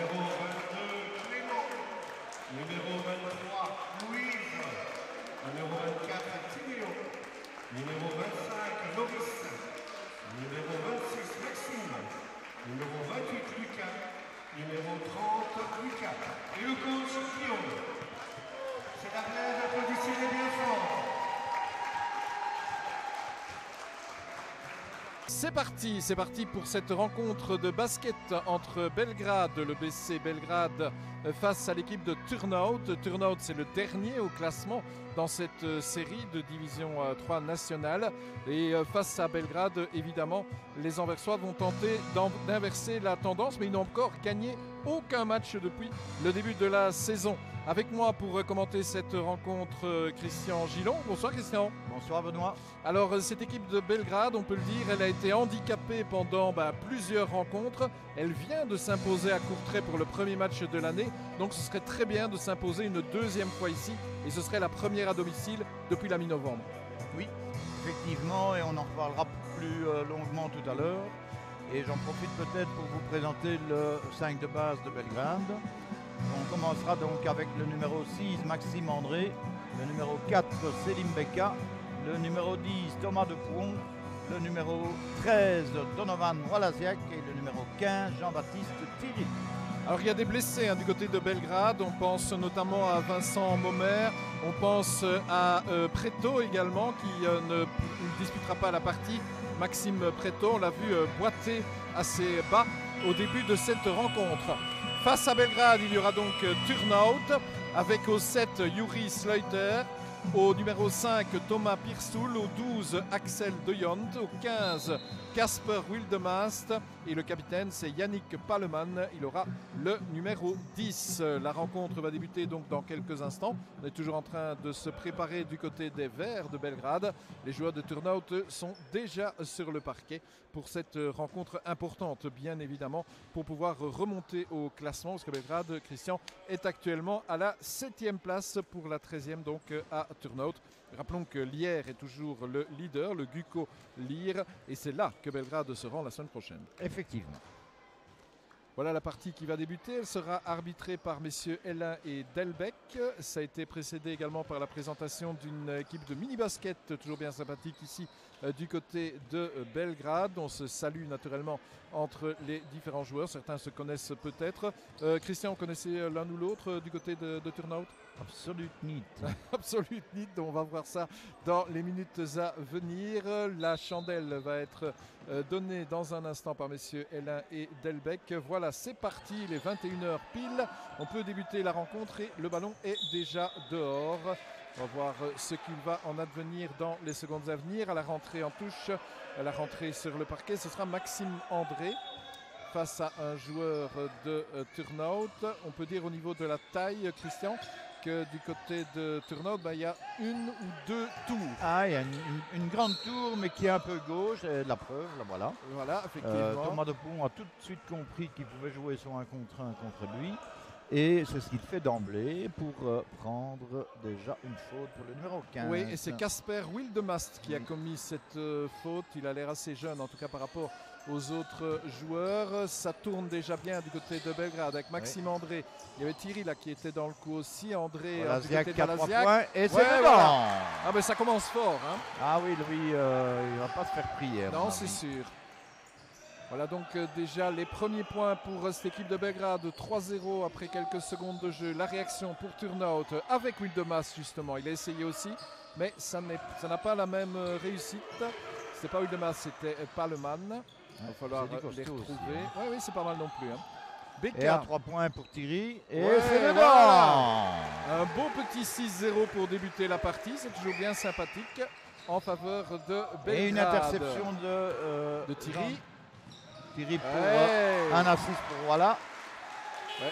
numéro 22, Clément. Numéro 23, Louise. Numéro 24, Timéo. Numéro 25, Loris. Numéro 26, Maxime. Numéro 28, Lucas. Numéro 30, Lucas. Et le coach Guillaume. C'est la blaise, applaudissez-les bien fort. C'est parti pour cette rencontre de basket entre Belgrade, le BC Belgrade, face à l'équipe de Turnhout. Turnhout, c'est le dernier au classement dans cette série de Division 3 nationale. Et face à Belgrade, évidemment, les Anversois vont tenter d'inverser la tendance, mais ils n'ont encore gagné aucun match depuis le début de la saison. Avec moi pour commenter cette rencontre, Christian Gillon. Bonsoir Christian. Bonsoir Benoît. Alors cette équipe de Belgrade, on peut le dire, elle a été handicapée pendant plusieurs rencontres. Elle vient de s'imposer à Courtrai pour le premier match de l'année. Donc ce serait très bien de s'imposer une deuxième fois ici. Et ce serait la première à domicile depuis la mi-novembre. Oui, effectivement, et on en reparlera plus longuement tout à l'heure. Et j'en profite peut-être pour vous présenter le 5 de base de Belgrade. On commencera donc avec le numéro 6, Maxime André, le numéro 4, Célim Beka, le numéro 10, Thomas Depuon, le numéro 13, Donovan Walaziak et le numéro 15, Jean-Baptiste Thierry. Alors il y a des blessés du côté de Belgrade, on pense notamment à Vincent Momer, on pense à Preto également qui ne disputera pas la partie. Maxime Preto, on l'a vu boiter assez bas au début de cette rencontre. Face à Belgrade, il y aura donc Turnhout avec au 7 Yuri Sleuter, au numéro 5 Thomas Pirstoul, au 12 Axel De Jont, au 15 Casper Wildemast et le capitaine c'est Yannick Paleman, il aura le numéro 10. La rencontre va débuter donc dans quelques instants. On est toujours en train de se préparer du côté des Verts de Belgrade. Les joueurs de Turnhout sont déjà sur le parquet pour cette rencontre importante, bien évidemment, pour pouvoir remonter au classement, parce que Belgrade, Christian, est actuellement à la 7e place pour la 13e donc à Turnhout. Rappelons que Lierre est toujours le leader, le Guco Lire, et c'est là que Belgrade se rend la semaine prochaine. Effectivement. Voilà la partie qui va débuter. Elle sera arbitrée par messieurs Hellin et Delbecq. Ça a été précédé également par la présentation d'une équipe de mini-basket, toujours bien sympathique ici du côté de Belgrade. On se salue naturellement entre les différents joueurs. Certains se connaissent peut-être. Christian, vous connaissez l'un ou l'autre du côté de Turnhout? Absolute niet. Absolute niet, on va voir ça dans les minutes à venir. La chandelle va être donnée dans un instant par messieurs Hellin et Delbecq. Voilà, c'est parti, il est 21h pile. On peut débuter la rencontre et le ballon est déjà dehors. On va voir ce qu'il va en advenir dans les secondes à venir. À la rentrée en touche, à la rentrée sur le parquet, ce sera Maxime André face à un joueur de Turnhout. On peut dire au niveau de la taille, Christian, que du côté de Turnhout, il y a une ou deux tours. Ah, il y a une grande tour, mais qui est un peu gauche, la preuve, là voilà. Voilà, effectivement. Thomas Depuon a tout de suite compris qu'il pouvait jouer sur un contre 1 contre lui. Et c'est ce qu'il fait d'emblée pour prendre déjà une faute pour le numéro 15. Oui, et c'est Casper Wildemast qui a commis cette faute. Il a l'air assez jeune, en tout cas par rapport aux autres joueurs. Ça tourne déjà bien du côté de Belgrade avec Maxime André. Il y avait Thierry là qui était dans le coup aussi. André du côté de Walaziak. Et c'est dedans. Voilà. Ah ben ça commence fort. Ah oui, lui, il ne va pas se faire prier. Non, c'est sûr. Voilà donc déjà les premiers points pour cette équipe de Belgrade, 3-0 après quelques secondes de jeu. La réaction pour Turnhout avec Wildemast justement, il a essayé aussi, mais ça n'a pas la même réussite. C'était pas Wildemast, c'était Paleman. Il va falloir les retrouver. Oui, c'est pas mal non plus. Beka. Et à 3 points pour Thierry. Et c'est dedans. Voilà. Un beau petit 6-0 pour débuter la partie, c'est toujours bien sympathique en faveur de Belgrade. Et une interception de Thierry. Thierry pour un assist pour voilà.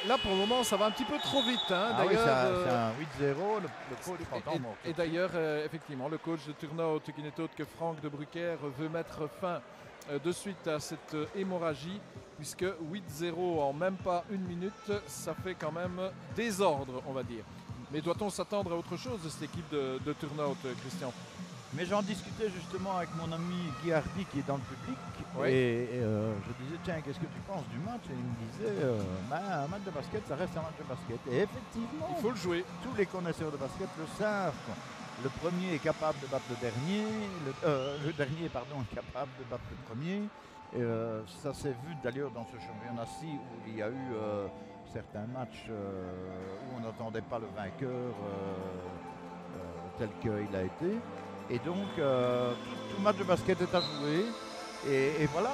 Là pour le moment ça va un petit peu trop vite. C'est un 8-0, le coach prend mort. Et d'ailleurs effectivement le coach de Turnhout qui n'est autre que Franck de Brucker veut mettre fin de suite à cette hémorragie puisque 8-0 en même pas une minute ça fait quand même désordre on va dire. Mais doit-on s'attendre à autre chose de cette équipe de Turnhout, Christian? Mais j'en discutais justement avec mon ami Guy Hardy qui est dans le public. Oui. Et je disais, tiens, qu'est-ce que tu penses du match? Et il me disait, un match de basket, ça reste un match de basket. Et effectivement, Il faut le jouer. tous les connaisseurs de basket le savent, quoi. Le premier est capable de battre le dernier, le dernier pardon, est capable de battre le premier. Ça s'est vu d'ailleurs dans ce championnat-ci où il y a eu certains matchs où on n'attendait pas le vainqueur tel qu'il a été. Et donc tout match de basket est à jouer. Et voilà,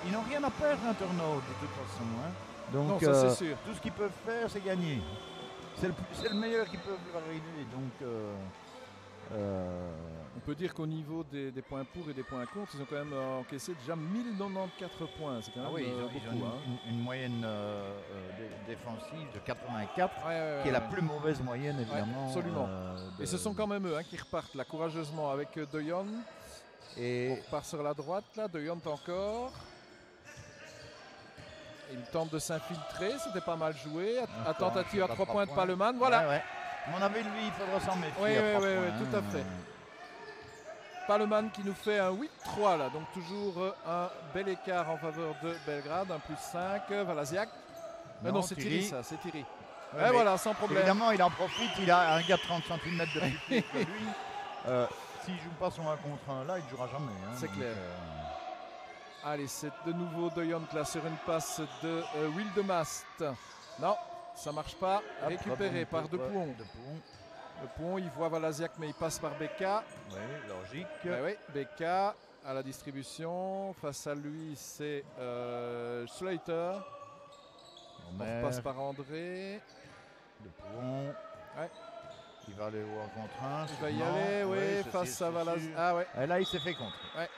ils n'ont rien à perdre un turnover de toute façon. Hein. Donc Non, ça c'est sûr. tout ce qu'ils peuvent faire, c'est gagner. C'est le meilleur qu'ils peuvent leur arriver. Donc On peut dire qu'au niveau des points pour et des points contre, ils ont quand même encaissé déjà 1094 points. C'est quand même ils ont beaucoup. Hein. une moyenne défensive de 84, Ouais, qui est la plus mauvaise moyenne évidemment. absolument. Et ce sont quand même eux qui repartent là courageusement avec De Jong. Et On repart sur la droite là, De Jong encore. Il tente de s'infiltrer, c'était pas mal joué. À tentative à 3 points de Paleman, voilà. Ouais. À mon avis, lui, il faudra s'en méfier. Oui, à 3 points, tout à fait. Paleman qui nous fait un 8-3 là, donc toujours un bel écart en faveur de Belgrade, un +5. Valasiak. Non, c'est Thierry ça, c'est Thierry. Ouais, et voilà, sans problème. Évidemment, il en profite, il a un gars de 30 cm de plus que lui. S'il joue pas son 1 contre 1 là, il ne jouera jamais. Hein, c'est clair. Allez, c'est de nouveau De Jong là sur une passe de Wildemast. Non, ça marche pas. Récupéré par De Pouon. De Pouon, il voit Valasiak mais il passe par Beka. Oui, logique. Oui, Beka à la distribution. Face à lui, c'est Slater. On passe par André. De Pouon. Ouais. Il va aller au 1 contre 1. Il va y aller, oui, face à Valasiak. Ah ouais. Et là, il s'est fait contre. Ouais.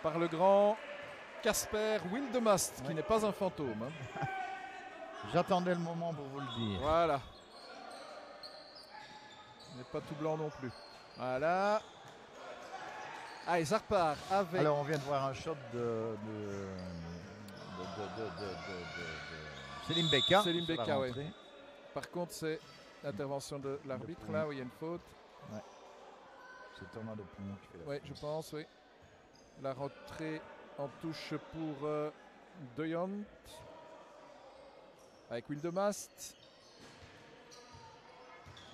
Par le grand Casper Wildemast, qui n'est pas un fantôme. Hein. J'attendais le moment pour vous le dire. Voilà. Il n'est pas tout blanc non plus. Voilà. Allez, ça repart avec... Alors, on vient de voir un shot de Selim Beka. Selim Beka, oui. Par contre, c'est l'intervention de l'arbitre, là où il y a une faute. Ouais. C'est Thomas De Pouon qui fait la faute. Oui, je pense, oui. La rentrée en touche pour De Jong. Avec Wildemast.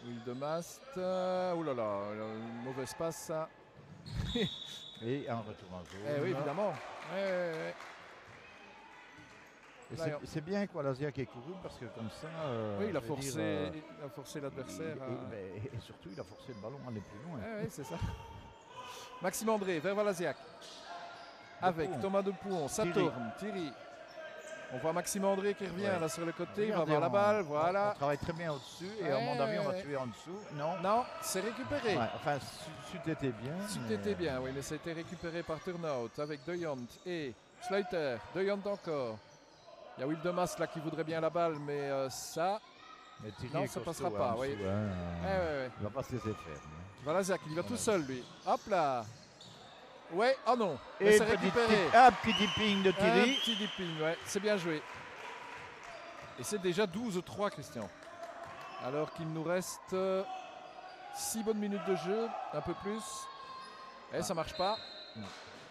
Wildemast. Oh là là, une mauvaise passe, ça. Et un retour en zone. Eh oui, évidemment. C'est bien que Valasiak ait couru parce que comme ça. Oui, il a forcé l'adversaire. Et surtout, il a forcé le ballon à aller plus loin. Oui, c'est ça. Maxime André vers Valasiak. Avec Thomas De Pouon, ça tourne, Thierry. On voit Maxime André qui revient là sur le côté, il va voir la balle, voilà. On travaille très bien au-dessus et à mon avis on va tuer en dessous. Non, c'est récupéré. Ouais, enfin, c'eût été bien. C'eût été bien, oui, mais ça a été récupéré par Turnout avec De Jong et Slater. De Jong encore. Il y a Wildemast là qui voudrait bien la balle, mais ça... Mais non, ça passera pas, oui. Il va pas se laisser faire. Valasiak, il va tout seul lui. Hop là. Ouais, oh non, et c'est récupéré. Un petit dipping de Thierry. Un petit dipping, ouais, c'est bien joué. Et c'est déjà 12-3, Christian. Alors qu'il nous reste 6 bonnes minutes de jeu, un peu plus. Et ça marche pas.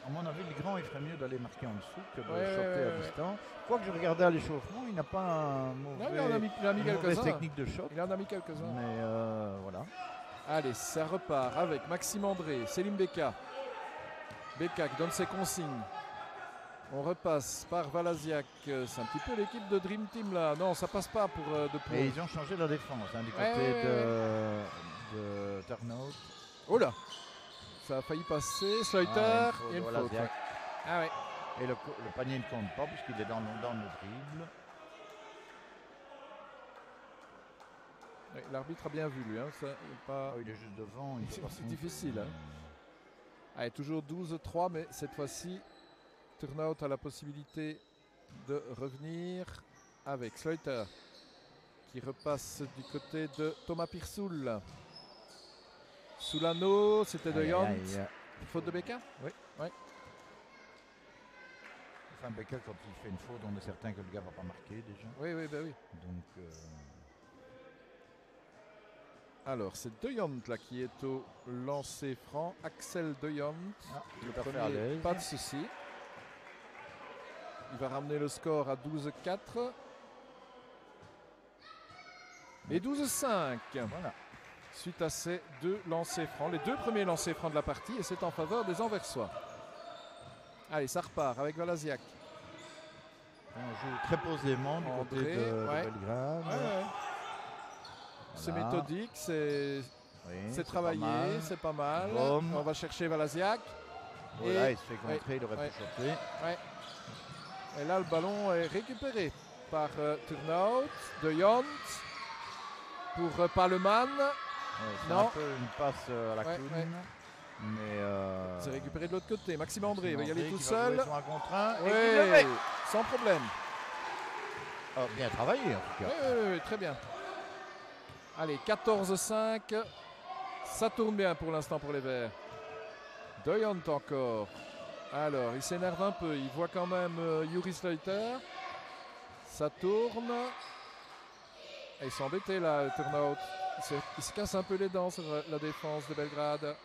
À mon avis, le grand, il ferait mieux d'aller marquer en dessous que de shotter à distance. Quoi que je regardais à l'échauffement, il n'a pas un mauvais, il en a mis quelques-uns. Technique de shot. Il en a mis quelques-uns. Mais voilà. Allez, ça repart avec Maxime André, Selim Beka. Beka qui donne ses consignes. On repasse par Valasiak. C'est un petit peu l'équipe de Dream Team là. Non, ça passe pas pour De Pouon. Et ils ont changé la défense du côté de Turnout. Oh là, ça a failli passer. Slater et une faute. Ah ouais. Et le panier ne compte pas puisqu'il est dans le dribble. Oui, l'arbitre a bien vu lui. Hein. Ça, il est juste devant. C'est difficile. Hein. Allez, toujours 12-3, mais cette fois-ci, Turnout a la possibilité de revenir avec Slater qui repasse du côté de Thomas Pirsoul. Sous l'anneau, c'était De Jong. Faute de Beka. Oui. Enfin, Beka, quand il fait une faute, on est certain que le gars ne va pas marquer déjà. Oui, bah oui. Donc, Alors, c'est De Jong là qui est au lancer franc. Axel De Jong. Ah, Le tout à fait à premier, l'aise. pas de souci. Il va ramener le score à 12-4. Et 12-5. Voilà. Suite à ces deux lancers francs. Les deux premiers lancers francs de la partie. Et c'est en faveur des Anversois. Allez, ça repart avec Valasiak. On joue très posément du côté André, de ouais. Belgrade. Ouais, ouais. C'est Voilà. méthodique, c'est Oui, travaillé, pas mal. c'est pas mal. Boum. On va chercher Valasiak. Voilà, Et- il se fait contrer, il aurait ouais. pu choper. Et là, le ballon est récupéré par Turnhout, De Jong pour Paleman. Ouais, c'est Non. un peu une passe à la Ouais, clown. ouais. Mais C'est récupéré de l'autre côté. Maxime André va y aller tout qui va seul. jouer sur un contre un et Oui, qui le met. sans problème. Ah, bien travaillé en tout Oui, cas. oui, oui, très bien. Allez, 14-5. Ça tourne bien pour l'instant pour les Verts. De Jong encore. Alors, il s'énerve un peu. Il voit quand même Yuri Sleuter. Ça tourne. Et ils sont embêtés là, Turnhout. Il se casse un peu les dents sur la défense de Belgrade.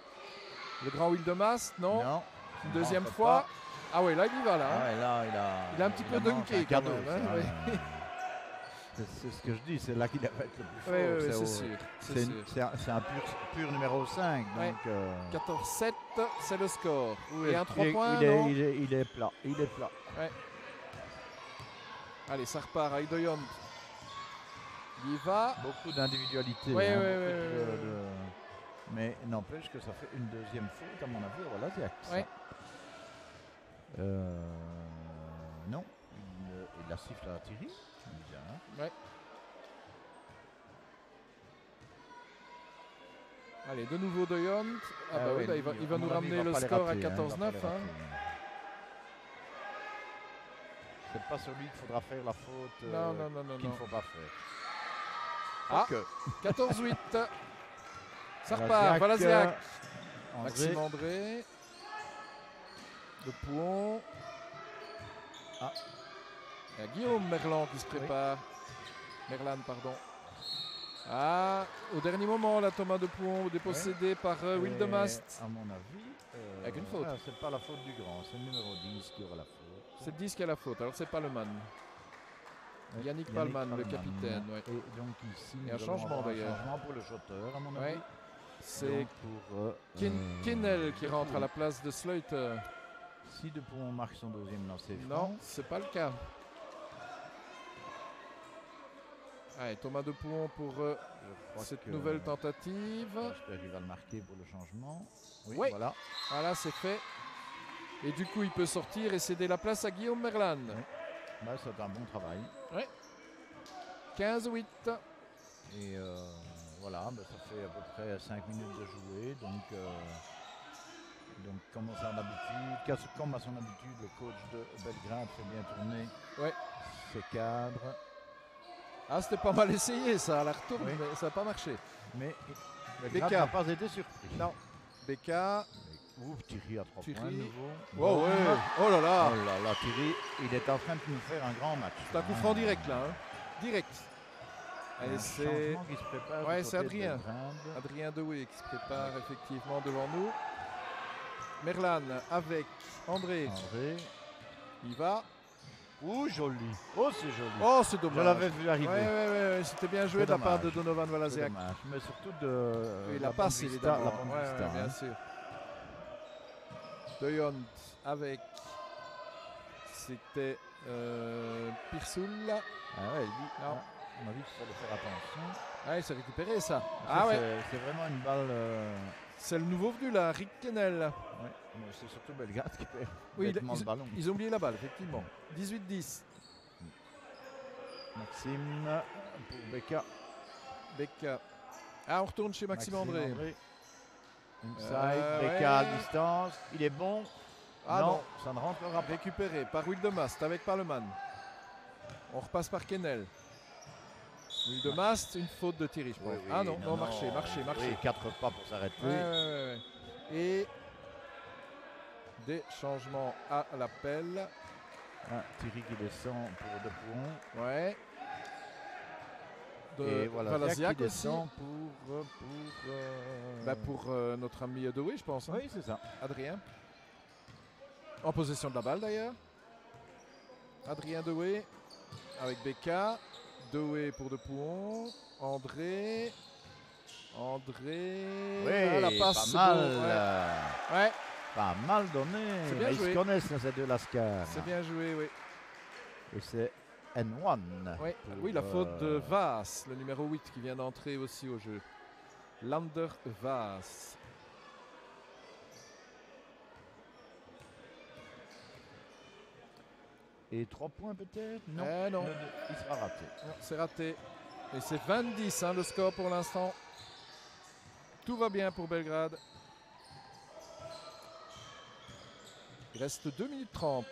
Le grand Wildemast, non, Non. Une deuxième rentre fois. pas. Ah ouais, là il y va là. Ah hein. ouais, là, Il a un petit peu évidemment, dunké c'est un quand cadeau, même, hein, ça, oui. hein. C'est ce que je dis, c'est là qu'il va être le plus fort. Oui, oui, C'est c'est au- sûr. C'est C'est sûr. c'est un pur numéro 5. Ouais. Donc, 14-7, c'est le score. oui, Et un 3 points, il non est plat. Il est plat. Allez, ça repart avec De Jong. Il y va. Beaucoup d'individualité. Ouais, hein, ouais, beaucoup ouais, Mais n'empêche que ça fait une deuxième faute, à mon avis, voilà, c'est Ouais. Non, il la siffle à Thierry. Bizarre. Ouais. Allez, de nouveau De Jong. Ah bah oui, ouais, là, lui, il va à nous mon avis, il ramener va le pas les score rater, à hein, il va pas 14-9. les hein. rater. C'est pas celui qu'il faudra faire la faute Non, non, non, non, qu'il ne non. faut pas faire. Ah. Ok. 14-8. Ça repart. Valasiak, Valasiak. André. Maxime André. Le Pouon. Ah. Il y a Guillaume Merlan qui se prépare. Merlan, pardon. Ah, au dernier moment, là, Thomas de Pouon dépossédé par Et Wildemast. à mon avis, Avec une faute. c'est pas la faute du grand, c'est le numéro 10 qui aura la faute. C'est le 10 qui a la faute, alors c'est Paleman. Ouais, Yannick Palman, le capitaine. Ouais. Et donc ici, Il y a un nous allons changement, avoir d'ailleurs. Un changement pour le shotter, à mon Ouais. avis. C'est Donc, pour Kinnel qui rentre à la place de Sleuter. Si Dupont marque son deuxième lancer franc. Non, c'est pas le cas. Allez, Thomas de Pouon pour je crois cette que- nouvelle tentative. J'espère qu'il va le marquer pour le changement. Oui, Ouais. voilà. Voilà, c'est fait. Et du coup, il peut sortir et céder la place à Guillaume Merlan. Là, c'est un bon travail. 15-8. Et voilà, ça fait à peu près 5 minutes de jouer. Donc comme à son habitude, le coach de Belgrade fait bien tourner Ouais. ses cadres. Ah, c'était pas mal essayé ça, à la retourne, Oui. mais ça n'a pas marché. Mais Belgrade Becca. n'a pas été surpris. Non. Becca. Ouf, Thierry à 3 Thierry. points de nouveau. Oh, ouais. Oh là là. Oh là là, Thierry, il est en train de nous faire un grand match. C'est un coup franc direct là. Hein. Direct. Allez, Un c'est changement qui se prépare. Ouais, du c'est côté de Adrien. Belgrade. Adrien Dewey qui se prépare effectivement devant nous. Merlan avec André. André. Il va. Oh, joli. Oh, c'est joli. Oh, c'est Je dommage. l'avais vu arriver. Ouais, c'était bien joué C'est de la part dommage. de Donovan C'est Valasiak. dommage, mais surtout de Oui, la la passe bonne vista, évidemment. la bonne Ouais, vista, bien hein. sûr. De Jong avec. C'était Pirsoul. Ah ouais, lui, Non. on a dit qu'il fallait faire attention. Ah, il s'est récupéré ça. Ça, Ah ouais. C'est vraiment une balle. C'est le nouveau venu là, Rick Kennel. Ouais, mais c'est surtout Belgrade qui perd Oui, bêtement le ballon. ils ont oublié la balle, effectivement. 18-10. Maxime pour Becca. Becca. Ah, on retourne chez Maxime André. Inside, Ouais. Becca à distance. Il est bon. Ah non. ça ne rentrera pas. Récupéré par Wildemast avec Parleman. On repasse par Kennel. Wildemast, une faute de Thierry, je pense. Oui, Ah non, marché. Oui, 4 pas pour s'arrêter. Ouais. Et des changements à l'appel. Ah, Thierry qui descend pour Dupont. Ouais. Et voilà, Valasiak qui aussi. descend Pour notre ami Doué, je pense. Hein. Oui, c'est ça. Adrien. En possession de la balle d'ailleurs. Adrien Doué avec Becca. Doué pour De Pouhon. André. Oui, la passe, pas mal. c'est beau, ouais. Pas mal donné. C'est bien Mais ils joué. se connaissent, ces deux Lascars. C'est bien joué, oui. Et c'est N1. Oui, oui, la faute de Vaas, le numéro 8 qui vient d'entrer aussi au jeu. Lander Vaas. Et 3 points peut-être? Non. Non. Il sera raté. Non, c'est raté. Et c'est 20-10 hein, le score pour l'instant. Tout va bien pour Belgrade. Il reste 2 minutes 30.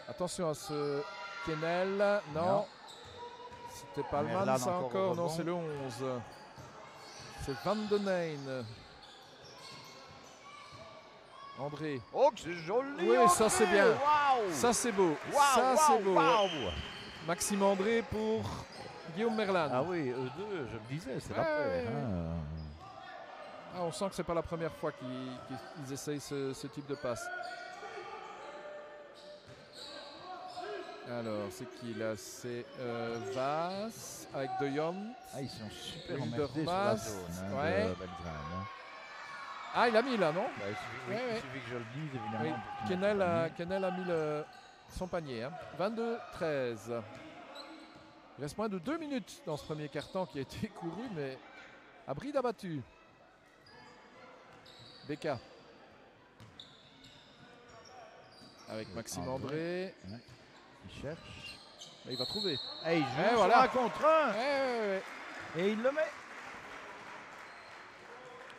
Attention à ce Kennel. Non. C'était pas le Merlan man, ça encore au encore. Non, rebond. c'est le 11. C'est Van den Heijn. André. Oh, que c'est joli! Oui, André! ça, c'est bien. Waouh! Ça, c'est beau. Ça, c'est beau. Maxime André pour Guillaume Merlan. Ah oui, eux deux, je le disais, c'est Ouais, la paire. ouais, Hein. Ah, on sent que c'est pas la première fois qu'ils essayent ce type de passe. Alors, c'est qui là? C'est Vaas avec De Jong. Ah, ils sont super Wildermas, emmerdés sur la zone ouais. de Belgrade. Hein. Ah, il a mis là, non? Bah, il suffit, Ouais, il ouais. suffit que je le dise, évidemment. Oui, pour qu'il mette Kennel a mis son panier. Hein. 22-13. Il reste moins de 2 minutes dans ce premier quart-temps qui a été couru, mais à bride abattu. Becca. Avec Maxime André. Ouais. Il cherche. Et il va trouver. Et il joue Et sur voilà. un contre un. Ouais. Et il le met.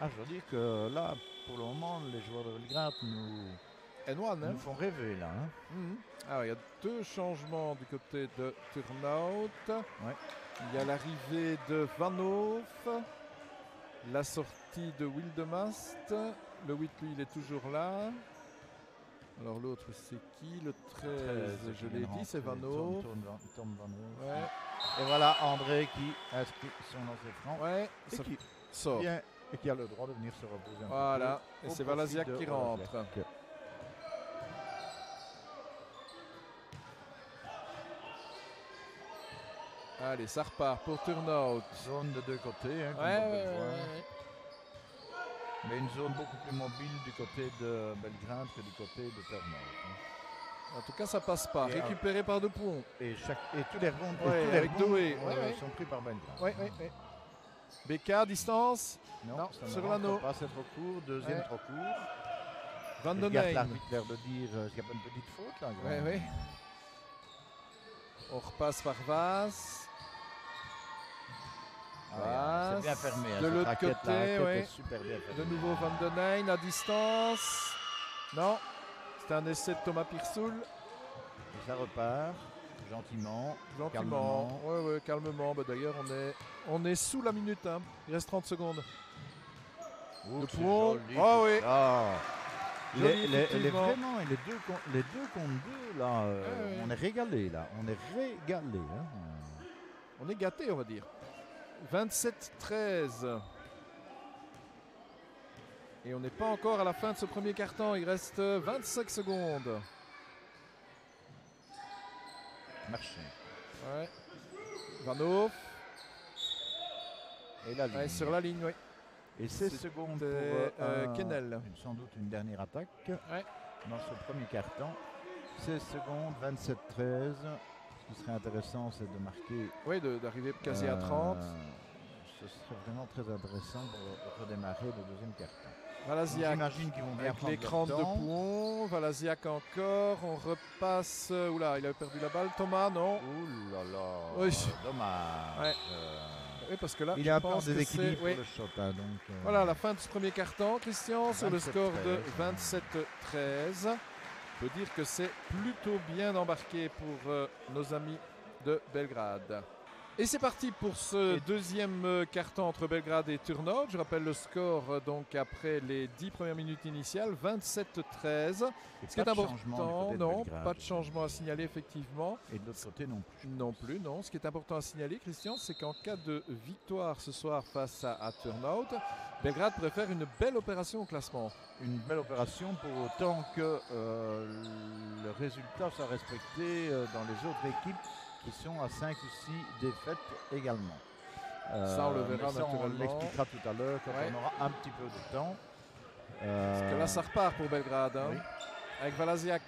Ah, je veux dire que là, pour le moment, les joueurs de Belgrade N1, hein? nous font rêver là. Hein. Mhm. Alors, il y a 2 changements du côté de Turnhout. Ouais. Il y a l'arrivée de Van Hoof, la sortie de Wildemast. Le 8, lui, il est toujours là. Alors, l'autre, c'est qui? Le 13, je l'ai dit, c'est Van Hoof. Tom Van Hoof. Ouais, Et voilà André qui inscrit son lancer franc. ouais, Et ça qui sort. vient et qui a le droit de venir se reposer un Voilà, peu. et au c'est profit Valasiak de qui Valasiak. rentre. Allez, ça repart pour Turnhout. Zone de deux côtés, hein, comme Ouais, on peut le ouais, voir. ouais. Mais une zone beaucoup plus mobile du côté de Belgrade que du côté de Turnhout. En tout cas, ça passe pas. Et Récupéré par De Pouhon. Et tous les rebonds, Ouais, tous les avec rebonds, Doué. Ouais. sont pris par Belgrade. Ouais. Becca, distance. Non, ça sur ne l'anneau. rentre pas, c'est trop court. Deuxième Ouais. trop court. Van Je den regarde Heijn. l'arbitre l'air de dire qu'il n'y a pas une petite faute là. grand. Ouais. On repasse par Vaas. Ah, c'est bien fermé. hein, De cette l'autre raquette, côté, la raquette ouais. est super bien fermée. De nouveau Van den Heijn à distance. Non, c'est un essai de Thomas Pirsoul. Et ça repart gentiment. Gentiment. Ouais, calmement. Bah, d'ailleurs, on est sous la minute. Hein. Il reste 30 secondes. Oh, De c'est Pouhon. joli, Ah tout oui. ça. Joli, Les effectivement. vraiment, les deux contre deux, là, Ouais. on est régalé là. On est régalé. Hein. On est gâté, on va dire. 27-13. Et on n'est pas encore à la fin de ce premier quart-temps. Il reste 25 secondes. Marché. Ouais. Van Hoof. Et la ligne. Ouais, sur la ligne, oui. Et 16 C'était, secondes pour Kennel. sans doute une dernière attaque Ouais. dans ce premier quart-temps. 16 secondes, 27-13. Ce qui serait intéressant, c'est de marquer. Oui, d'arriver quasi à 30. Ce serait vraiment très intéressant pour redémarrer le deuxième quart-temps. Valasiak J'imagine qu'ils vont bien avec prendre l'écran de leur temps. Pouhon. Valasiak encore. On repasse. Oula, il a perdu la balle. Thomas, non. Ouh là là, Oui. dommage. Ouais. Oui, parce que là, Il je est un peu en pense que déséquilibre c'est- pour oui. le shot. Hein, donc, Voilà, la fin de ce premier quart-temps, Christian, sur le score de 27-13. 27-13. On peut dire que c'est plutôt bien embarqué pour nos amis de Belgrade. Et c'est parti pour ce deuxième carton entre Belgrade et Turnhout. Je rappelle le score donc après les 10 premières minutes initiales, 27-13. Ce qui est important, non, pas de changement à signaler effectivement. Et de l'autre côté non plus. Non plus, non. Ce qui est important à signaler, Christian, c'est qu'en cas de victoire ce soir face à Turnhout, Belgrade préfère une belle opération au classement. Une belle opération pour autant que le résultat soit respecté dans les autres équipes qui sont à 5 ou 6 défaites également. Ça, on le verra naturellement. On l'expliquera tout à l'heure quand on aura un petit peu de temps. Parce que là, ça repart pour Belgrade. Hein, oui. Avec Valaziak.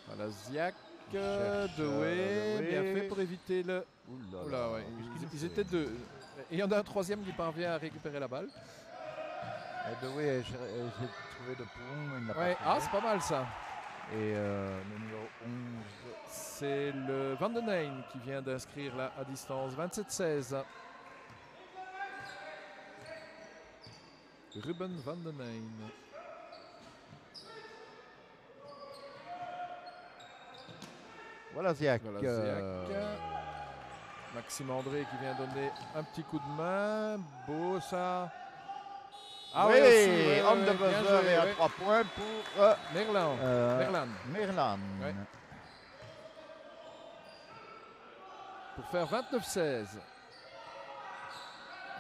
Valaziak, Doué, bien fait pour éviter le... Oula, ouais. Ils étaient deux. Et il y en a un troisième qui parvient à récupérer la balle. Doué, j'ai trouvé de Poum, il n'a pas ah, c'est pas mal ça. Et le numéro 11, c'est le Van den Heijn qui vient d'inscrire là à distance. 27-16. Ruben Van den Heijn. Voilà Ziak. Maxime André qui vient donner un petit coup de main. Beau ça. Ah oui, homme de buzzer et à 3 points pour Merlan. Ouais. Pour faire 29-16.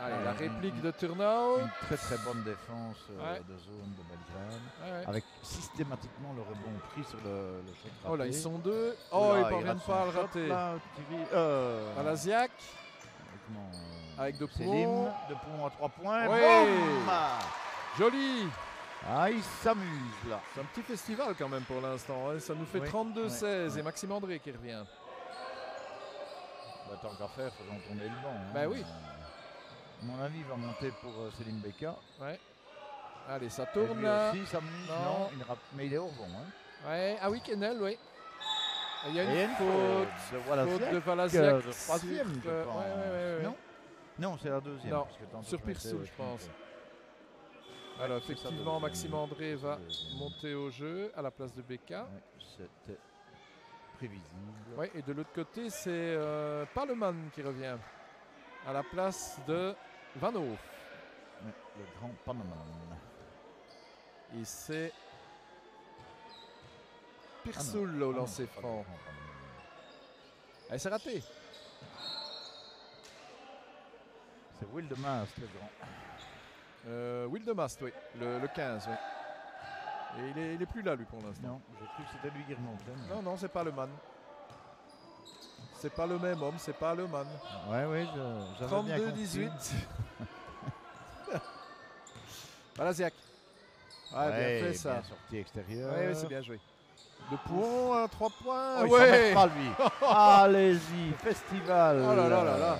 Allez, la réplique de Turnhout. Une très très bonne défense de zone de Belgrade. Avec systématiquement le rebond pris sur le shot raté. Oh là, ils sont deux. Oh, ils parviennent pas à le rater. Valaziak. Avec De Pont à 3 points. Oui. Joli. Ah, il s'amuse là. C'est un petit festival quand même pour l'instant. Hein. Ça nous fait 32-16 et Maxime André qui revient. Bah, tant qu'à faire, faisons tourner le banc. Hein. Bah oui. À mon avis, il va monter pour Selim Beka. Ouais. Allez, ça tourne. Et lui aussi, s'amuse. Non, mais il est au rebond. Hein. Ouais. Ah oui, Kennel, oui. Il y a une faute de Valaziak. Le troisième, je pense. Ouais. Non, c'est la deuxième. Non, sur Pirsoul, je pense. Alors, effectivement, Maxime André va monter au jeu à la place de Beka. Ouais, c'était prévisible. Oui, et de l'autre côté, c'est Paleman qui revient à la place de Van Hoof. Ouais, le grand Paleman. Et c'est Pirsoul au lancer franc. Allez, c'est raté. C'est Will de Mast, le grand. Will de Mast, oui. Le 15, oui. Et il est plus là, lui, pour l'instant. Non, j'ai cru que c'était lui qui remontait. Non, c'est pas le man. C'est pas le même homme, c'est pas le man. Ouais, 32-18. Valaziak. Bien fait ça. Bien sorti extérieur. Oui, c'est bien joué. De Pouon à 3 points. Oh, il s'en met pas, lui. Allez-y, festival. Oh là.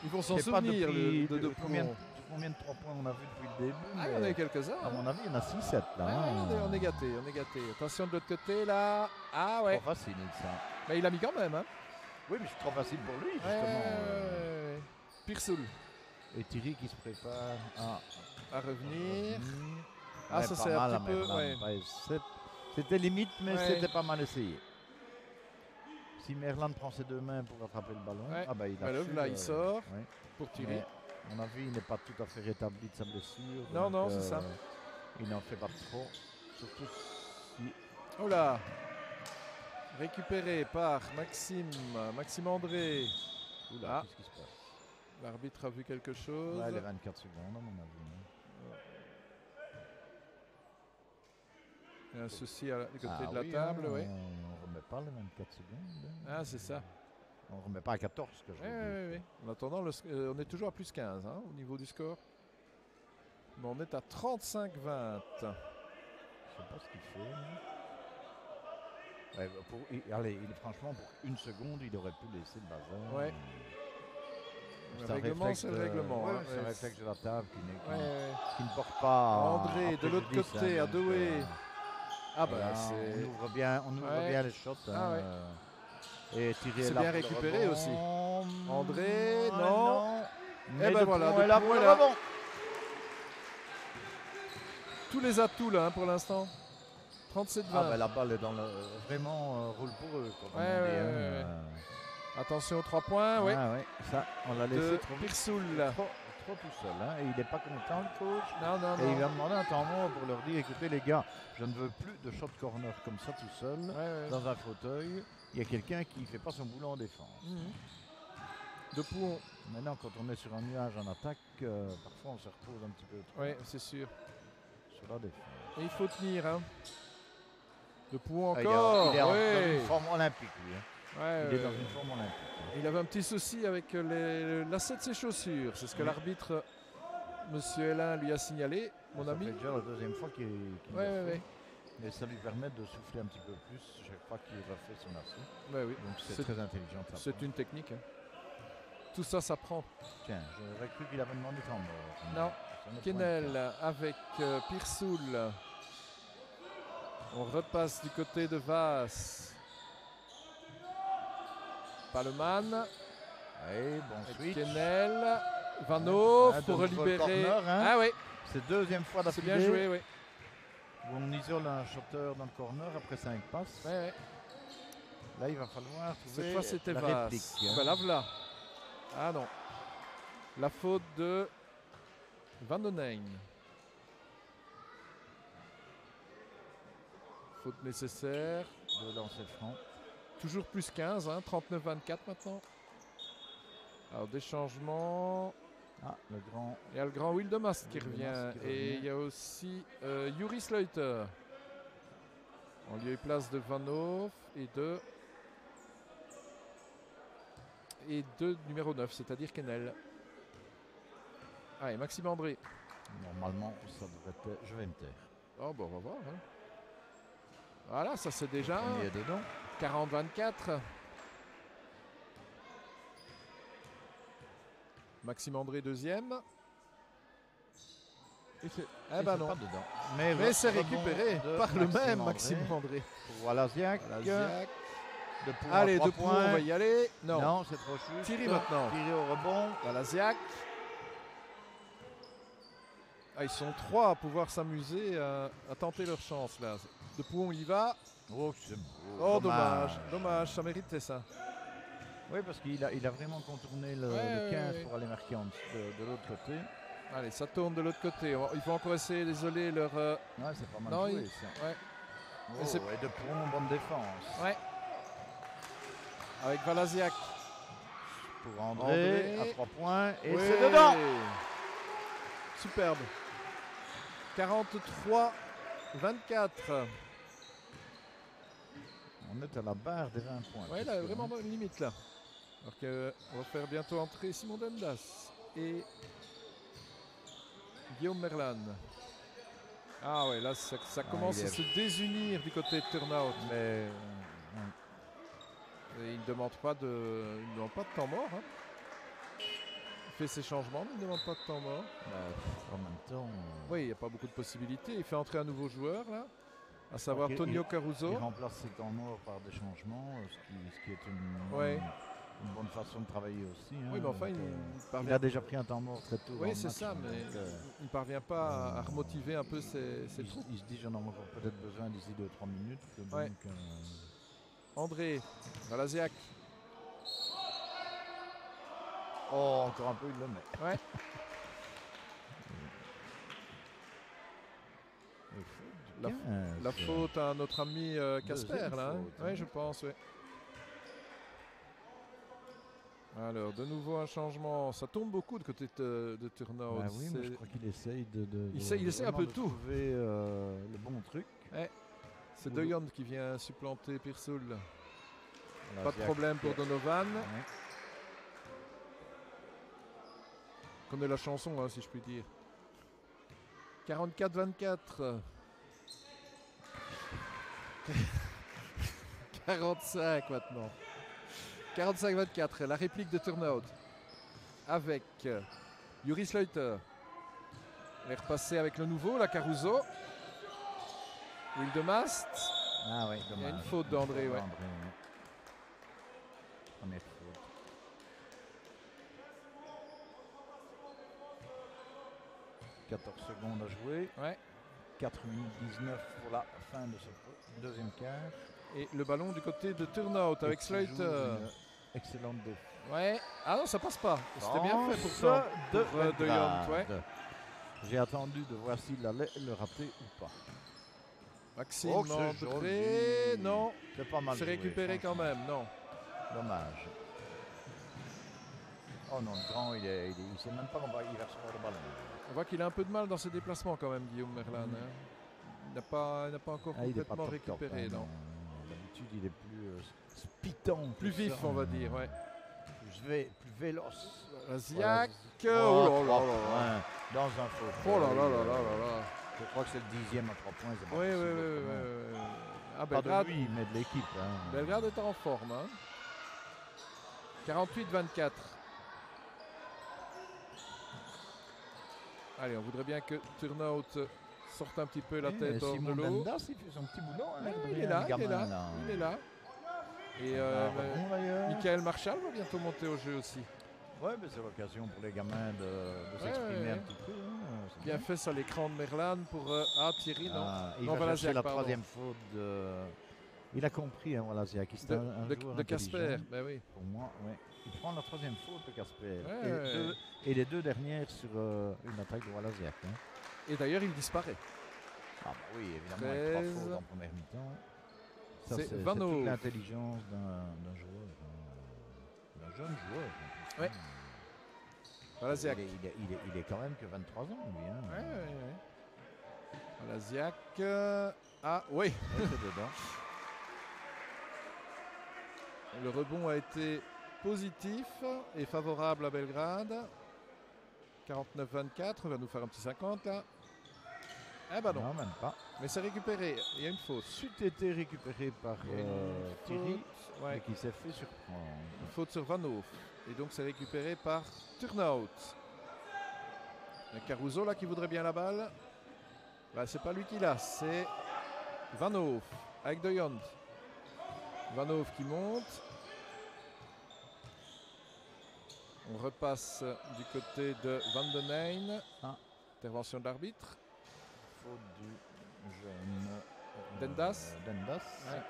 Ils vont s'en souvenir de combien de 3 points on a vu depuis le début. Il y en a quelques-uns. À mon avis, il y en a 6-7 là. On est gâté. Attention de l'autre côté là. Ah ouais. Trop facile ça. Mais il a mis quand même. Hein. Oui, mais c'est trop facile pour lui justement. Pirsoul. Et Thierry qui se prépare à revenir. Ah, ça c'est un petit peu. C'était limite, mais c'était pas mal essayé. Si Merlan prend ses deux mains pour attraper le ballon, il sort pour tirer. À mon avis, il n'est pas tout à fait rétabli de sa blessure. Non, c'est ça. Il n'en fait pas trop. Surtout si... Oh là, récupéré par Maxime André. Oula, qu'est-ce qui se passe? L'arbitre a vu quelque chose. Les 24 secondes, à mon avis. Il y a un souci du côté de la table. On ne remet pas les 24 secondes. Ah, c'est ça. On ne remet pas à 14, que je veux dire. En attendant, on est toujours à plus 15 au niveau du score. Mais on est à 35-20. Je ne sais pas ce qu'il fait. Franchement, pour une seconde, il aurait pu laisser le bazar. Ouais. Le règlement, c'est le règlement. C'est un réflexe de la table qui ne porte pas. André, de l'autre côté, à Doué. On ouvre bien les shots. Et Thierry c'est bien récupéré aussi. André, non. Et ben voilà. Tous les atouts là pour l'instant. 37-20. La balle est dans vraiment roule pour eux. Attention aux 3 points, oui. Ah ouais, ça, on l'a De laissé trop vite. Pirsoul. Trop tout seul. Hein. Et il n'est pas content, le coach. Non, non, Et il non. va demander un temps mort pour leur dire, écoutez les gars, je ne veux plus de shot corner comme ça tout seul, Ouais, ouais. dans un fauteuil. Il y a quelqu'un qui ne fait pas son boulot en défense. Mhm. De Pouhon. Maintenant, quand on est sur un nuage en attaque, parfois on se repose un petit peu trop Oui, c'est sûr. sur la défense. Et il faut tenir. Hein. De Pouhon Ah, encore. il est dans Ouais. une forme olympique, lui. Hein. Ouais, Il est ouais, dans ouais. une forme olympique. Il avait un petit souci avec le lacet de ses chaussures. C'est ce que Oui. l'arbitre, Monsieur Hélin, lui a signalé, mon Ça ami. fait déjà la deuxième fois qu'il Ouais, le ouais, fait. Et ça lui permet de souffler un petit peu plus chaque fois qu'il refait son assaut. Ouais, oui. Donc c'est C'est- très intelligent. de sa C'est part. une technique. Hein. Tout ça s'apprend. Tiens, j'aurais cru qu'il avait demandé temps mort. Non. Ça ne Kennel avec Pirsoul. On repasse du côté de Vaas. Paleman. Oui, bon Avec switch. Kennel. Vanov Ah, pour de nouveau libérer. corner, hein. Ah oui, C'est deuxième fois c'est d'affilée bien joué, oui. où on isole un shooter dans le corner après 5 passes. Ouais, ouais. Là, il va falloir trouver Cette fois, c'était la Vaas. réplique. Ah ben, la voilà. Ah non. La faute de Van den Heijn. Faute nécessaire. De lancer franc. Toujours plus 15, hein, 39-24 maintenant. Alors des changements. Ah, le grand. Il y a le grand Wildemast qui Wildemast revient. qui Et revient. il y a aussi Juri Sleuter. En lieu et place de Vanhoff et de numéro 9, c'est-à-dire Kennel. Ah, et Maxime André. Normalement, ça devrait être. Je vais me taire. Oh, bon, on va voir. Hein. Voilà, ça c'est déjà On y est dedans. 40-24. Maxime André deuxième. Et c'est Eh ben non. pas dedans. Mais c'est rebond récupéré de par le même Maxime Maxime André. Pour Walaziak. Laziak. De Pou Allez, à 3 de Pou, on va y aller. Non, Non, c'est trop juste. Thierry maintenant. Thierry au rebond. Laziak. Ah, ils sont trois à pouvoir s'amuser à tenter leur chance là. De Pou, on y va. Oh, c'est beau. Oh, dommage, ça méritait ça. Oui, parce qu'il a vraiment contourné le, Ouais, le 15 ouais. pour aller marquer de l'autre côté. Allez, ça tourne de l'autre côté. Il faut encore essayer d'isoler leur. Ouais, c'est pas mal Non, joué, il- ça. Ouais, Oh, Et c'est- et de Pou, bonne défense. ouais. Avec Valaziak. Pour André, André. à 3 points. Et Oui. c'est dedans. Superbe. 43-24. On est à la barre des 20 points. Ouais, là, presque, vraiment hein. dans une limite là. Alors qu'on va faire bientôt entrer Simon Dendas et Guillaume Merlan. Ah ouais, là ça commence il est- à se désunir du côté de Turnout. Mais Et il ne demande pas de temps mort. Hein. Il fait ses changements, mais il ne demande pas de temps mort. en même temps, Oui, il n'y a pas beaucoup de possibilités. Il fait entrer un nouveau joueur là, à savoir Ok, Tonio il Caruso. remplace ses temps morts par des changements, ce qui est Ouais. une bonne façon de travailler aussi. hein. Oui, mais enfin, Donc, il il parvient. a déjà pris un temps mort très tôt. dans Oui, le c'est match, ça, donc, mais il ne parvient pas à remotiver un peu ses troupes. il se dit j'en ai encore peut-être besoin d'ici 2-3 minutes. Donc, Ouais. André, Valaziak. oh, encore un peu, il le met. Ouais. Et faute du La- 15. La faute à notre ami Casper, Deuxième là. faute, Oui, hein. je pense, oui. Alors, de nouveau un changement. Ça tourne beaucoup de côté de Turnout. Bah oui, mais je C'est- crois qu'il essaye de Il essaye un peu vraiment de tout. trouver le bon truc. C'est De Jong qui vient supplanter Pirsoul. Voilà, Pas de Ziak problème pour qui- Donovan. Ouais. Connaît la chanson, hein, si je puis dire. 44-24. 45 maintenant. 45-24, la réplique de Turnout. Avec Juri Sleuter. Elle est repassée avec le nouveau, la Caruso. Wildemast. Ah oui, Il y a une dommage. faute d'André, ouais. Première faute. 14 secondes à jouer. Ouais. 4 minutes 19 pour la fin de ce deuxième quart. Et le ballon du côté de Turnout avec Et qui joue Sleuter. excellente défense. Ouais. Ah non, ça passe pas. C'était bien fait pour ça ça. Pour, De Jong, ouais. J'ai attendu de voir s'il allait le rater ou pas. Maxime Oh, c'est André. joli. Non. C'est pas mal C'est joué, récupéré quand franchement. même. Non. Dommage. Oh non, le grand, il sait même pas comment il va recevoir le ballon. On voit qu'il a un peu de mal dans ses déplacements quand même, Guillaume Merlan. Hein. Il n'a pas encore Ah, il est pas complètement top, récupéré. top, hein, non. D'habitude, il est plus spitant. Plus vif, on va dire. Ouais. Plus véloce. Ziak. Voilà. Oh là là 3 là là. points dans un faux. Oh là là là là là là. Je crois que c'est le 10e à 3 points. c'est pas Oui, oui, possible oui, oui, autrement. oui. Ah, Pas de Belgrade, lui, mais de l'équipe. Hein. Belgrade est en forme. Hein. 48-24. Allez, on voudrait bien que Turnout sorte un petit peu la tête hors de Simon l'eau. Dendas, il fait son petit boulot. Hein, Ouais, l'air de il est rien, là, le il est gamin, là, il est là. Et rebond, d'ailleurs. Michael Marshall va bientôt monter au jeu aussi. Ouais, mais c'est l'occasion pour les gamins de s'exprimer ouais. un petit peu. Hein, c'est Bien fait sur l'écran de Merlan pour... Thierry, non. Il Non, va voilà, chercher la pardon. troisième faute de... Il a compris, hein, voilà, Ziak. C'est un joueur De Casper, intelligent. ben oui. Pour moi, ouais. Il prend la troisième faute de Casper. Ouais. Et les deux dernières sur une attaque de Walaziak. Hein. Et d'ailleurs, il disparaît. Ah bah oui, évidemment, avec 3 13. fautes en première mi-temps. Ça, C'est c'est Vanov. toute l'intelligence d'un joueur, d'un jeune joueur. En plus, Ouais. hein. Walaziak. Il est quand même que 23 ans, lui. Hein. Ouais. Walaziak. Ah, oui. Ouais, c'est dedans. Le rebond a été positif et favorable à Belgrade. 49-24, on va nous faire un petit 50 là. Eh ben non, Non, même pas. mais c'est récupéré, il y a une faute. C'eût été récupéré par Thierry, Ouais, mais qui s'est fait surprendre. une faute sur Vanov. Et donc c'est récupéré par Turnout. Il y a Caruso là qui voudrait bien la balle. Bah, c'est pas lui qui l'a, c'est Vanov avec De Jong. Vanov qui monte. On repasse du côté de Van den Heijn. Ah. Intervention de l'arbitre. Faute du jeune Dendas. Dendas. Ouais.